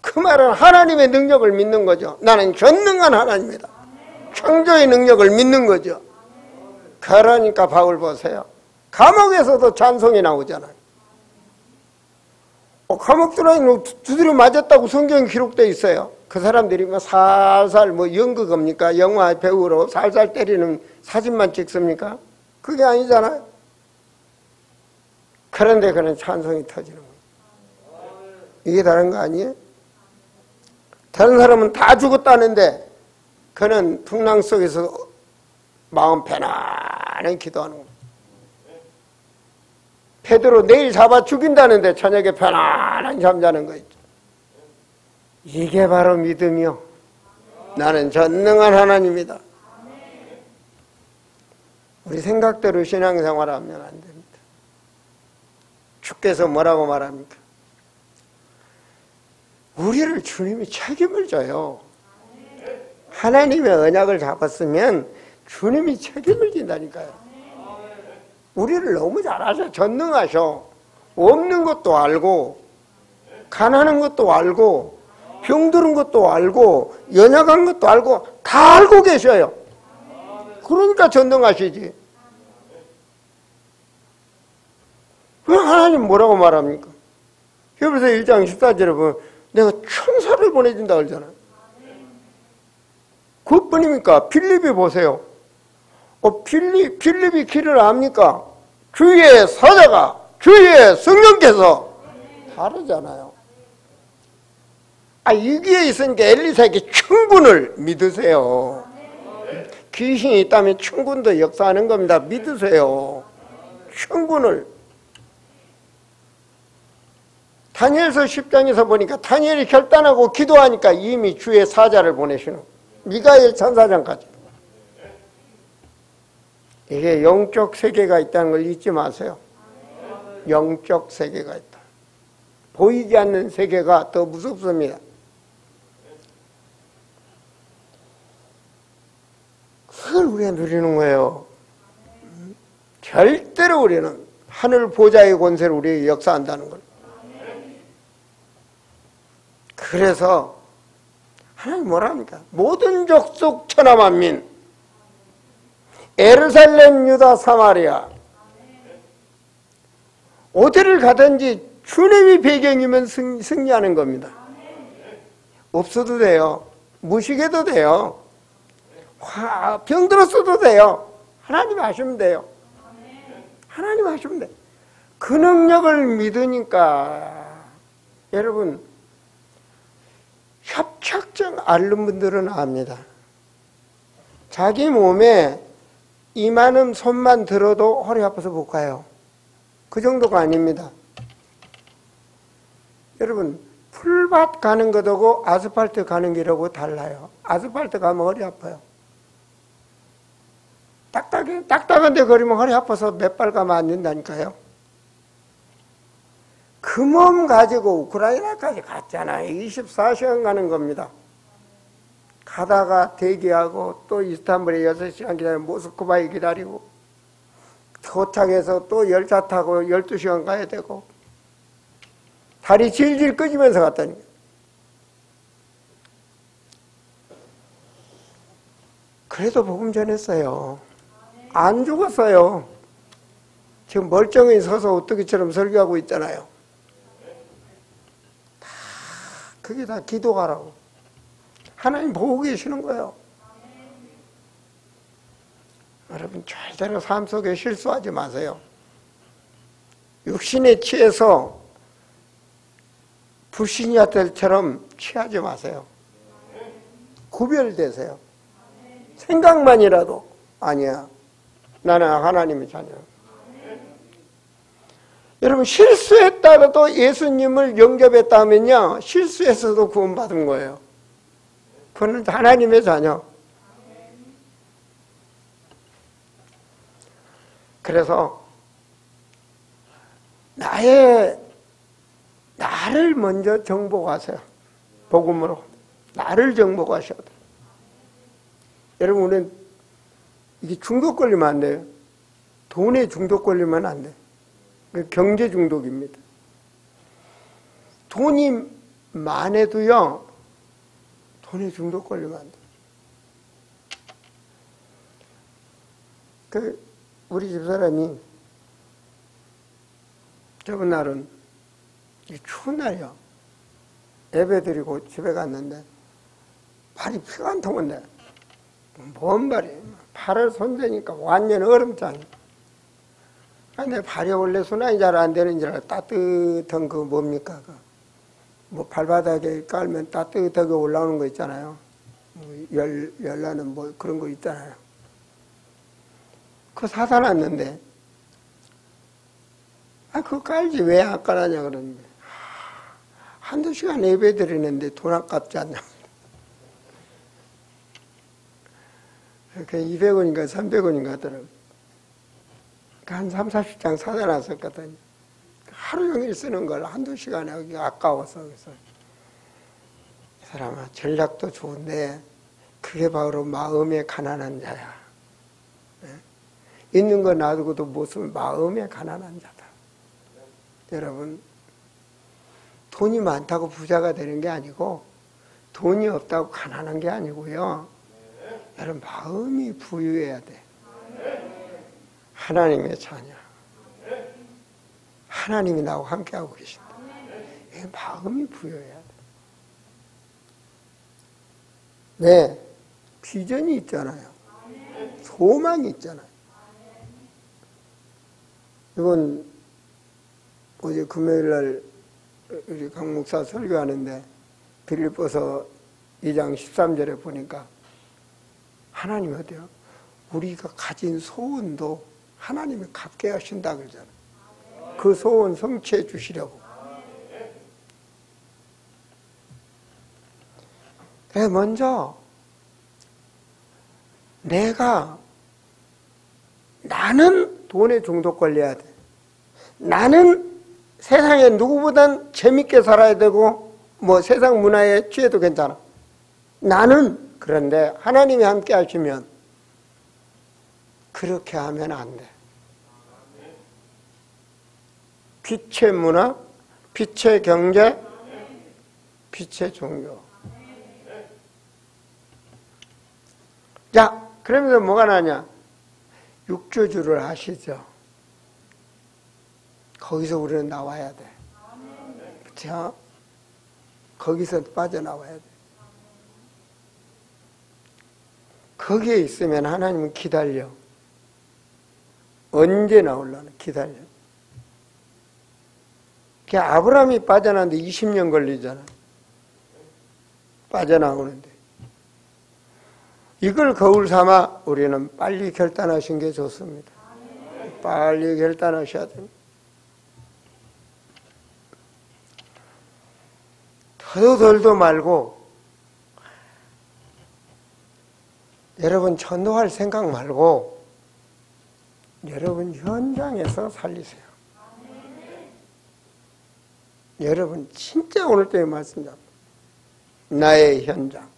[SPEAKER 1] 그 말은 하나님의 능력을 믿는 거죠. 나는 전능한 하나님이다. 창조의 능력을 믿는 거죠. 그러니까 바울 보세요. 감옥에서도 찬송이 나오잖아요. 감옥 들어있는 두드려 맞았다고 성경에 기록되어 있어요. 그 사람들이 뭐 살살 뭐 연극입니까? 영화 배우로 살살 때리는 사진만 찍습니까? 그게 아니잖아요. 그런데 그는 찬송이 터지는 거예요. 이게 다른 거 아니에요? 다른 사람은 다 죽었다는데 그는 풍랑 속에서 마음 편안히 기도하는 거예요. 베드로 내일 잡아 죽인다는데 저녁에 편안히 잠자는 거 있죠. 이게 바로 믿음이요. 나는 전능한 하나님이다. 우리 생각대로 신앙생활하면 안 됩니다. 주께서 뭐라고 말합니까? 우리를 주님이 책임을 져요. 하나님의 언약을 잡았으면 주님이 책임을 진다니까요. 우리를 너무 잘 아셔. 전능하셔. 없는 것도 알고 가난한 것도 알고 병들은 것도 알고 연약한 것도 알고 다 알고 계셔요. 그러니까 전능하시지. 왜 하나님 뭐라고 말합니까? 히브리서 1장 14절에 보면 내가 천사를 보내준다 그러잖아요. 그것뿐입니까? 필립이 보세요. 필립이 길을 압니까? 주의 사자가 주의 성령께서 다르잖아요. 이기에 있으니까 엘리사에게 천군을 믿으세요. 귀신이 있다면 천군도 역사하는 겁니다. 믿으세요. 천군을. 다니엘서 10장에서 보니까 다니엘이 결단하고 기도하니까 이미 주의 사자를 보내시는 미가엘 천사장까지. 이게 영적 세계가 있다는 걸 잊지 마세요. 영적 세계가 있다. 보이지 않는 세계가 더 무섭습니다. 그걸 우리가 누리는 거예요. 절대로 우리는 하늘 보좌의 권세를 우리에게 역사한다는 걸. 그래서 하나님 뭐라 합니까? 모든 족속 천하 만민 예루살렘 유다 사마리아 어디를 가든지 주님이 배경이면 승리하는 겁니다. 없어도 돼요. 무식해도 돼요. 병들었어도 돼요. 하나님 하시면 돼요. 하나님 하시면 돼요. 그 능력을 믿으니까 여러분 협착증 앓는 분들은 압니다. 자기 몸에 이만한 손만 들어도 허리 아파서 못 가요. 그 정도가 아닙니다. 여러분 풀밭 가는 것하고 아스팔트 가는 길하고 달라요. 아스팔트 가면 허리 아파요. 딱딱한데 걸으면 허리 아파서 몇 발 가면 안 된다니까요. 그 몸 가지고 우크라이나까지 갔잖아요. 24시간 가는 겁니다. 가다가 대기하고 또 이스탄불에 6시간 기다리고 모스크바에 기다리고 도착해서 또 열차 타고 12시간 가야 되고 다리 질질 끄지면서 갔다니까. 그래도 복음 전했어요. 안 죽었어요. 지금 멀쩡히 서서 오뚜기처럼 설교하고 있잖아요. 그게 다 기도하라고. 하나님 보고 계시는 거예요. 여러분 절대로 삶 속에 실수하지 마세요. 육신에 취해서 불신자들처럼 취하지 마세요. 구별되세요. 생각만이라도 아니야. 나는 하나님의 자녀. 여러분 실수했다가도 예수님을 영접했다면요 실수해서도 구원받은 거예요. 그건 하나님의 자녀. 그래서 나를 먼저 정복하세요. 복음으로 나를 정복하셔야 돼요. 여러분 우리는 이게 중독 걸리면 안 돼요. 돈에 중독 걸리면 안 돼요. 경제 중독입니다. 돈이 많아도요 돈에 중독 걸리면 안 돼요. 우리 집사람이 저번 날은 추운 날이요. 예배 드리고 집에 갔는데 발이 피가 안 통한대. 뭔 발이? 발을 손대니까 완전 얼음장. 내 발이 원래 순환이 잘 안 되는 줄 알아. 따뜻한 그 뭡니까? 뭐 발바닥에 깔면 따뜻하게 올라오는 거 있잖아요. 열나는 뭐 그런 거 있잖아요. 그거 사다 놨는데, 그거 깔지 왜 안 깔았냐 그러는데, 한두 시간 예배 드리는데 돈 아깝지 않냐. 그 200원인가 300원인가 하더라고요. 한 3, 40장 사다 놨었거든요. 하루 종일 쓰는 걸 한두 시간에 여기 아까워서. 그래서 이 사람아 전략도 좋은데 그게 바로 마음에 가난한 자야. 네? 있는 거 놔두고도 못 쓰면 마음에 가난한 자다. 여러분 돈이 많다고 부자가 되는 게 아니고 돈이 없다고 가난한 게 아니고요. 여러분 마음이 부유해야 돼. 하나님의 자녀. 하나님이 나하고 함께하고 계신다. 마음이 부여해야 돼. 네, 비전이 있잖아요. 소망이 있잖아요. 이번 어제 금요일날 우리 강 목사 설교하는데 빌립보서 2장 13절에 보니까 하나님 어때요? 우리가 가진 소원도 하나님이 갚게 하신다 그러잖아요. 그 소원 성취해 주시려고. 그래서 먼저 나는 돈에 중독 걸려야 돼. 나는 세상에 누구보단 재밌게 살아야 되고 뭐 세상 문화에 취해도 괜찮아. 나는 그런데 하나님이 함께 하시면 그렇게 하면 안 돼. 빛의 문화, 빛의 경제, 빛의 종교. 자, 그러면서 뭐가 나냐? 육조주를 아시죠? 거기서 우리는 나와야 돼. 그렇죠? 거기서 빠져나와야 돼. 거기에 있으면 하나님은 기다려. 언제 나오려나 기다려. 아브라함이 빠져나오는데 20년 걸리잖아. 빠져나오는데. 이걸 거울 삼아 우리는 빨리 결단하신 게 좋습니다. 빨리 결단하셔야 됩니다. 더도 덜도 말고 여러분 전도할 생각 말고 여러분 현장에서 살리세요. 여러분 진짜 오늘 때의 말씀입니다. 나의 현장,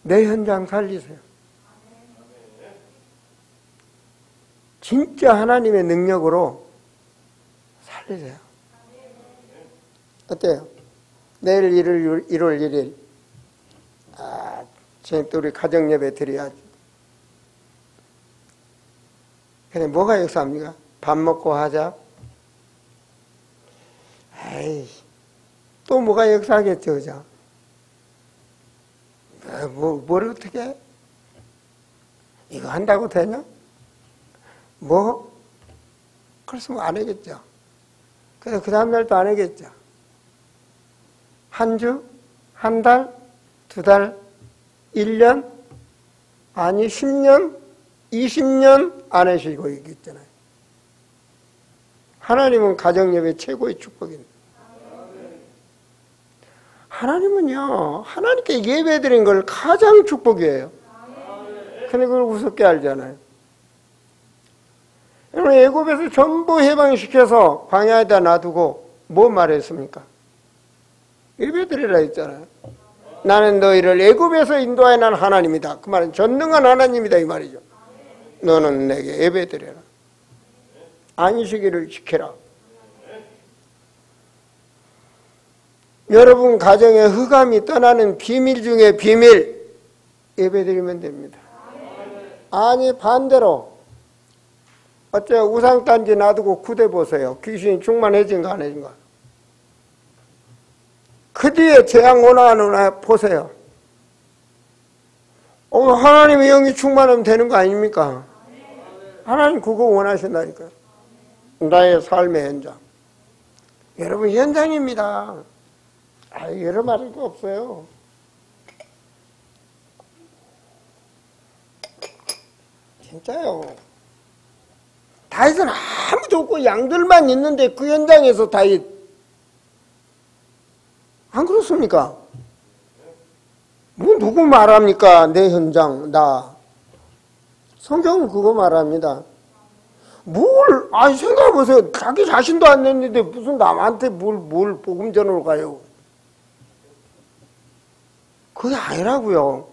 [SPEAKER 1] 내 현장 살리세요. 진짜 하나님의 능력으로 살리세요. 어때요? 내일 1월 1일 저녁 때 우리 가정예배 드려야지. 근데 뭐가 역사합니까? 밥 먹고 하자. 에이, 또 뭐가 역사하겠죠, 그죠? 뭘 어떻게 해? 이거 한다고 되냐? 뭐? 그랬으면 안 하겠죠. 그래서 그 다음날도 안 하겠죠. 한 주? 한 달? 2달? 1년? 아니 10년? 20년 안 하시고 있겠잖아요. 하나님은 가정예배 최고의 축복입니다. 하나님은요, 하나님께 예배드린 걸 가장 축복이에요. 근데 그걸 우습게 알잖아요. 여러분, 애굽에서 전부 해방시켜서 광야에다 놔두고 뭐 말했습니까? 예배드리라 했잖아요. 나는 너희를 애굽에서 인도하여 난 하나님이다. 그 말은 전능한 하나님이다 이 말이죠. 너는 내게 예배드려라. 안식일을 지켜라. 여러분 가정에 흑암이 떠나는 비밀 중에 비밀, 예배드리면 됩니다. 아니 반대로 어째 우상단지 놔두고 구대 보세요. 귀신이 충만해진가 안 해진가. 그 뒤에 재앙 오나 안 오나 보세요. 하나님의 영이 충만하면 되는 거 아닙니까? 하나님 그거 원하신다니까요. 나의 삶의 현장. 여러분 현장입니다. 여러 말할 거 없어요. 진짜요. 다윗은 아무도 없고 양들만 있는데 그 현장에서 다윗 안 그렇습니까? 뭐 누구 말합니까? 내 현장 나. 성경은 그거 말합니다. 생각해보세요. 자기 자신도 안 냈는데 무슨 남한테 뭘 복음 전으로 가요. 그게 아니라고요.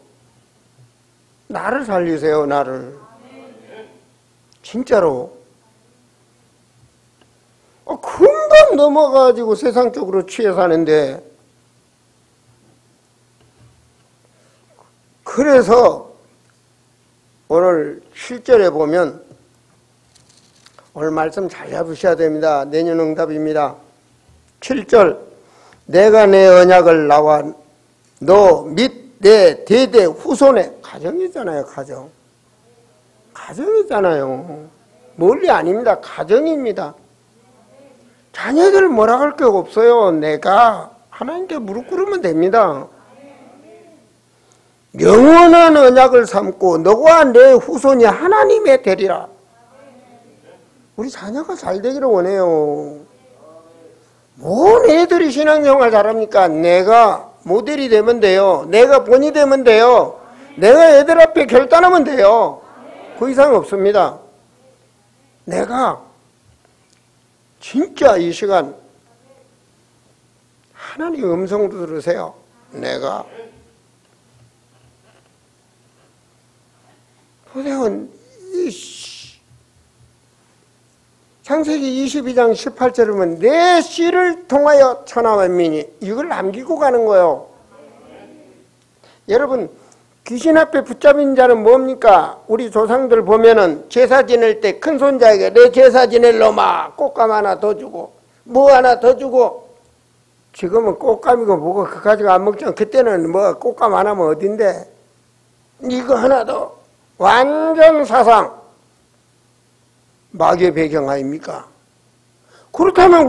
[SPEAKER 1] 나를 살리세요. 나를. 진짜로. 금방 넘어가지고 세상적으로 취해 사는데, 그래서 오늘 7절에 보면 오늘 말씀 잘 잡으셔야 됩니다. 내년 응답입니다. 7절 내가 내 언약을 나와 너 및 내 대대 후손에, 가정이잖아요. 가정이잖아요. 멀리 아닙니다. 가정입니다. 자녀들 뭐라 할 게 없어요. 내가 하나님께 무릎 꿇으면 됩니다. 영원한 언약을 삼고 너와 내 후손이 하나님의 되리라. 우리 자녀가 잘 되기를 원해요. 뭔 애들이 신앙생활 잘합니까? 내가 모델이 되면 돼요. 내가 본이 되면 돼요. 내가 애들 앞에 결단하면 돼요. 그 이상 없습니다. 내가 진짜 이 시간 하나님 음성도 들으세요. 내가 보세요. 창세기 22장 18절에 보면 내 씨를 통하여 천하 만민이, 이걸 남기고 가는 거예요. 여러분 귀신 앞에 붙잡힌 자는 뭡니까? 우리 조상들 보면은 제사 지낼 때 큰손자에게 내 제사 지낼 놈아 꽃감 하나 더 주고 뭐 하나 더 주고, 지금은 꽃감이고 뭐고 그거 가지고 안 먹잖아. 그때는 뭐 꽃감 하나면 어딘데, 이거 하나 더. 완전 사상 마귀의 배경 아닙니까? 그렇다면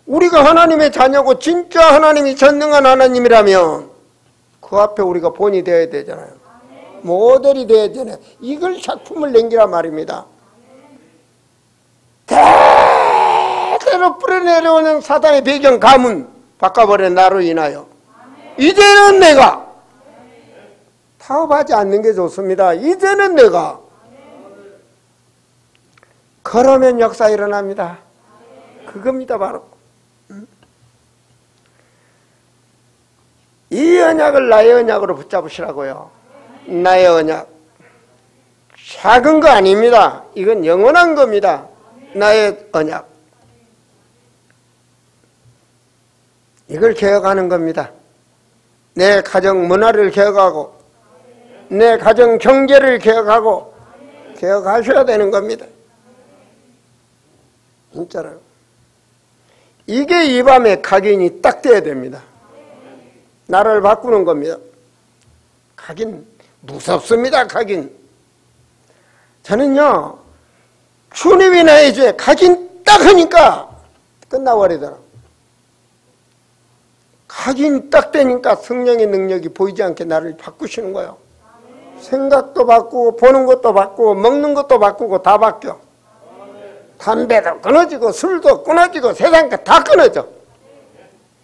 [SPEAKER 1] 우리가 하나님의 자녀고 진짜 하나님이 전능한 하나님이라면 그 앞에 우리가 본이 되어야 되잖아요. 모델이 되어야 되잖아요. 이걸 작품을 남기란 말입니다. 대대로 뿌려내려오는 사단의 배경 가문 바꿔버린 나로 인하여 이제는 내가 타협하지 않는 게 좋습니다. 이제는 내가. 그러면 역사 일어납니다. 그겁니다, 바로. 이 언약을 나의 언약으로 붙잡으시라고요. 나의 언약. 작은 거 아닙니다. 이건 영원한 겁니다. 나의 언약. 이걸 개혁하는 겁니다. 내 가정 문화를 개혁하고 내 가정 경제를 개혁하고 개혁하셔야 되는 겁니다. 진짜로. 이게 이 밤에 각인이 딱 돼야 됩니다. 나라를 바꾸는 겁니다. 각인 무섭습니다. 각인. 저는요 주님이 나의 죄 각인 딱 하니까 끝나버리더라고요. 각인 딱 되니까 성령의 능력이 보이지 않게 나를 바꾸시는 거예요. 생각도 바꾸고 보는 것도 바꾸고 먹는 것도 바꾸고 다 바뀌어. 담배도 끊어지고 술도 끊어지고 세상 거 다 끊어져.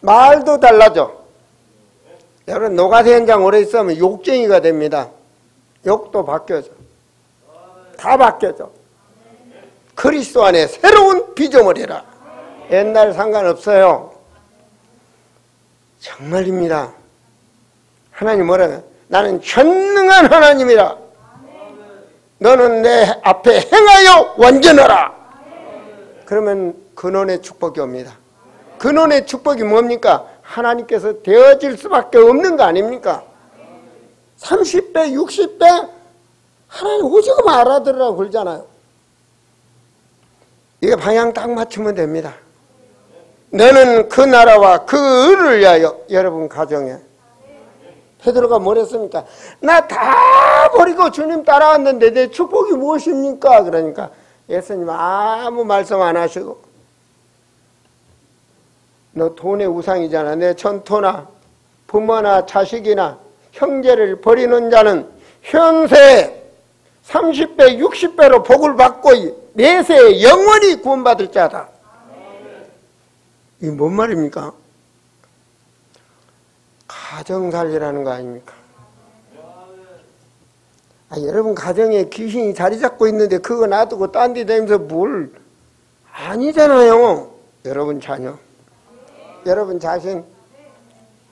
[SPEAKER 1] 말도 달라져. 여러분 노가다 현장 오래 있으면 욕쟁이가 됩니다. 욕도 바뀌어져. 다 바뀌어져. 그리스도 안에 새로운 피조물이라. 옛날 상관없어요. 정말입니다. 하나님 뭐라고요? 나는 전능한 하나님이라. 너는 내 앞에 행하여 완전하라. 그러면 근원의 축복이 옵니다. 근원의 축복이 뭡니까? 하나님께서 되어질 수밖에 없는 거 아닙니까? 30배, 60배 하나님 오지금 알아들으라고 그러잖아요. 이게 방향 딱 맞추면 됩니다. 너는 그 나라와 그 의를 위하여. 여러분 가정에 베드로가 뭐랬습니까? 나 다 버리고 주님 따라왔는데 내 축복이 무엇입니까? 그러니까 예수님 아무 말씀 안 하시고 너 돈의 우상이잖아. 내 전토나 부모나 자식이나 형제를 버리는 자는 현세에 30배 60배로 복을 받고 내세에 영원히 구원받을 자다. 이게 뭔 말입니까? 가정살리라는 거 아닙니까? 여러분 가정에 귀신이 자리 잡고 있는데 그거 놔두고 딴 데 다니면서 뭘 아니잖아요. 여러분 자녀, 여러분 자신.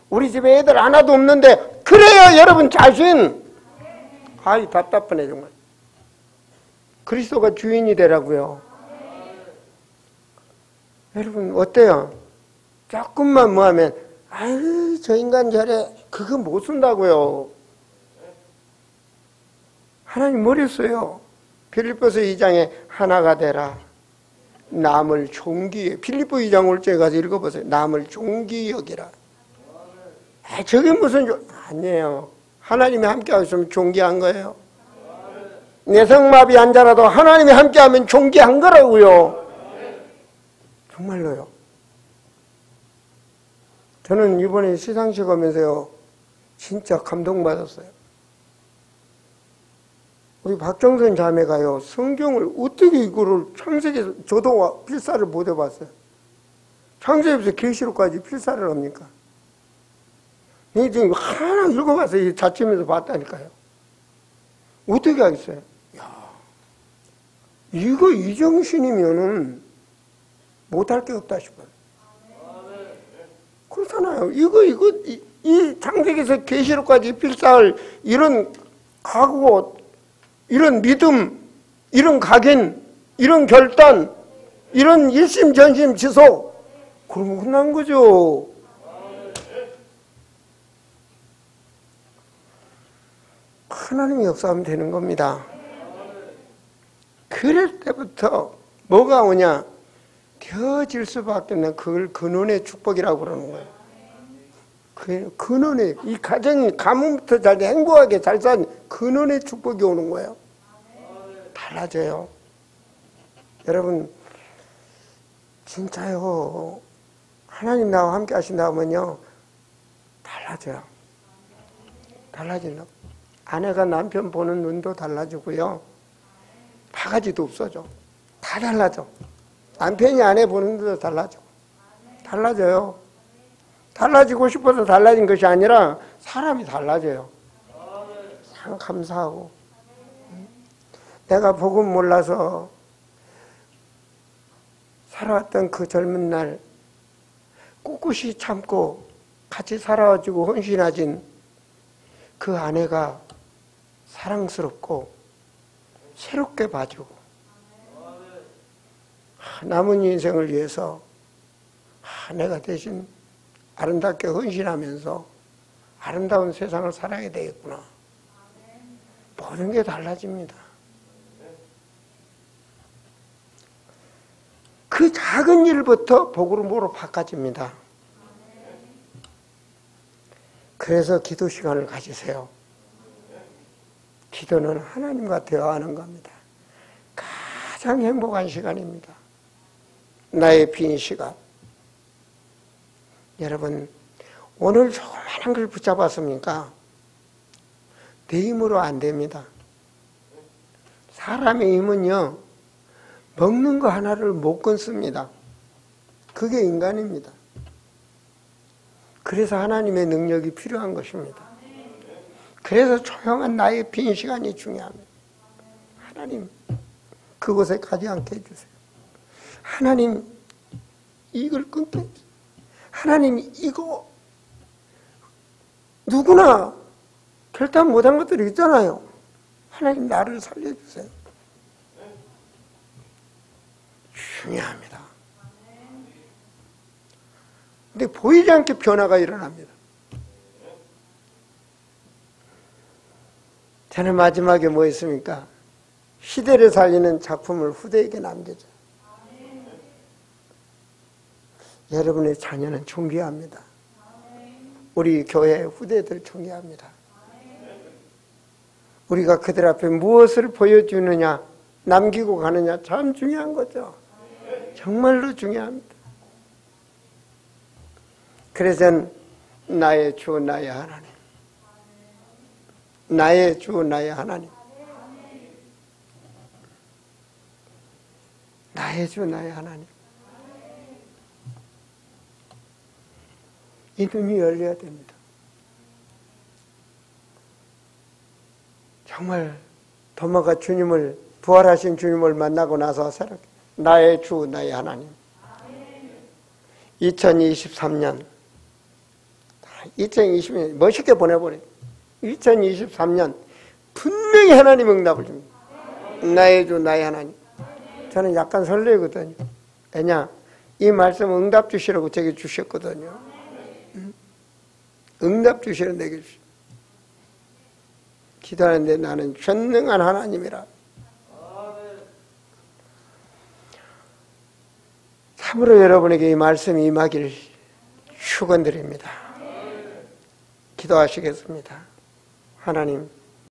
[SPEAKER 1] 우리 집에 애들 하나도 없는데 그래요 여러분 자신. 아이 답답하네 정말. 그리스도가 주인이 되라고요. 여러분 어때요? 조금만 뭐하면 아유 저 인간 저래. 그거 못 쓴다고요. 하나님 뭐랬어요? 빌립보서 2장에 하나가 되라. 남을 존귀해. 빌립보 2장 올 때 가서 읽어보세요. 남을 존귀히 여기라. 저게 무슨 아니에요. 하나님이 함께하고 있으면 존귀한 거예요. 내성마비 환자라도 하나님이 함께하면 존귀한 거라고요. 정말로요. 저는 이번에 시상식 하면서요 진짜 감동받았어요. 우리 박정선 자매가요 성경을 어떻게 이거를 창세기에서 저도 필사를 못 해봤어요. 창세기에서 계시록까지 필사를 합니까? 이 지금 하나 읽어봤어요. 자취면서 봤다니까요. 어떻게 하겠어요? 야, 이거 이 정신이면은 못할 게 없다 싶어요. 그렇잖아요. 이 창세기에서 계시록까지 필사할 이런 각오, 이런 믿음, 이런 각인, 이런 결단, 이런 일심전심지속, 그러면 끝난 거죠. 하나님이 역사하면 되는 겁니다. 그럴 때부터 뭐가 오냐? 되어질 수밖에 없는 그걸 근원의 축복이라고 그러는 거예요. 근원의, 이 가정이 가문부터 잘 행복하게 잘 산 근원의 축복이 오는 거예요. 달라져요. 여러분 진짜요. 하나님 나와 함께 하신다면요 달라져요. 달라진다고. 아내가 남편 보는 눈도 달라지고요. 바가지도 없어져. 다 달라져. 남편이 아내 보는 눈도 달라져. 달라져요. 달라지고 싶어서 달라진 것이 아니라 사람이 달라져요. 참 감사하고, 내가 복음 몰라서 살아왔던 그 젊은 날 꿋꿋이 참고 같이 살아가지고 헌신하진 그 아내가 사랑스럽고 새롭게 봐주고 남은 인생을 위해서 내가 대신 아름답게 헌신하면서 아름다운 세상을 살아야 되겠구나. 모든 게 달라집니다. 그 작은 일부터 복으로 바꿔집니다. 그래서 기도 시간을 가지세요. 기도는 하나님과 대화하는 겁니다. 가장 행복한 시간입니다. 나의 빈 시간. 여러분, 오늘 조그마한 걸 붙잡았습니까? 내 힘으로 안 됩니다. 사람의 힘은요, 먹는 거 하나를 못 끊습니다. 그게 인간입니다. 그래서 하나님의 능력이 필요한 것입니다. 그래서 조용한 나의 빈 시간이 중요합니다. 하나님, 그곳에 가지 않게 해주세요. 하나님, 이걸 끊게 해주세요. 하나님, 이거 누구나 결단 못한 것들이 있잖아요. 하나님, 나를 살려주세요. 중요합니다. 근데 보이지 않게 변화가 일어납니다. 저는 마지막에 뭐 했습니까? 시대를 살리는 작품을 후대에게 남겨줘요. 여러분의 자녀는 존귀합니다. 우리 교회 후대들 존귀합니다. 우리가 그들 앞에 무엇을 보여주느냐, 남기고 가느냐 참 중요한 거죠. 정말로 중요합니다. 그래서 나의 주 나의 하나님, 나의 주 나의 하나님, 나의 주 나의 하나님, 이 눈이 열려야 됩니다. 정말 도마가 주님을, 부활하신 주님을 만나고 나서 새롭게 나의 주 나의 하나님. 2023년 멋있게 보내버려요. 2023년 분명히 하나님 응답을 줍니다. 나의 주 나의 하나님. 저는 약간 설레거든요. 왜냐, 이 말씀 응답 주시라고 제게 주셨거든요. 응답 주시라고 내게 주셨어요. 기도하는데 나는 전능한 하나님이라. 참으로 여러분에게 이 말씀이 임하기를 축원드립니다. 기도하시겠습니다. 하나님,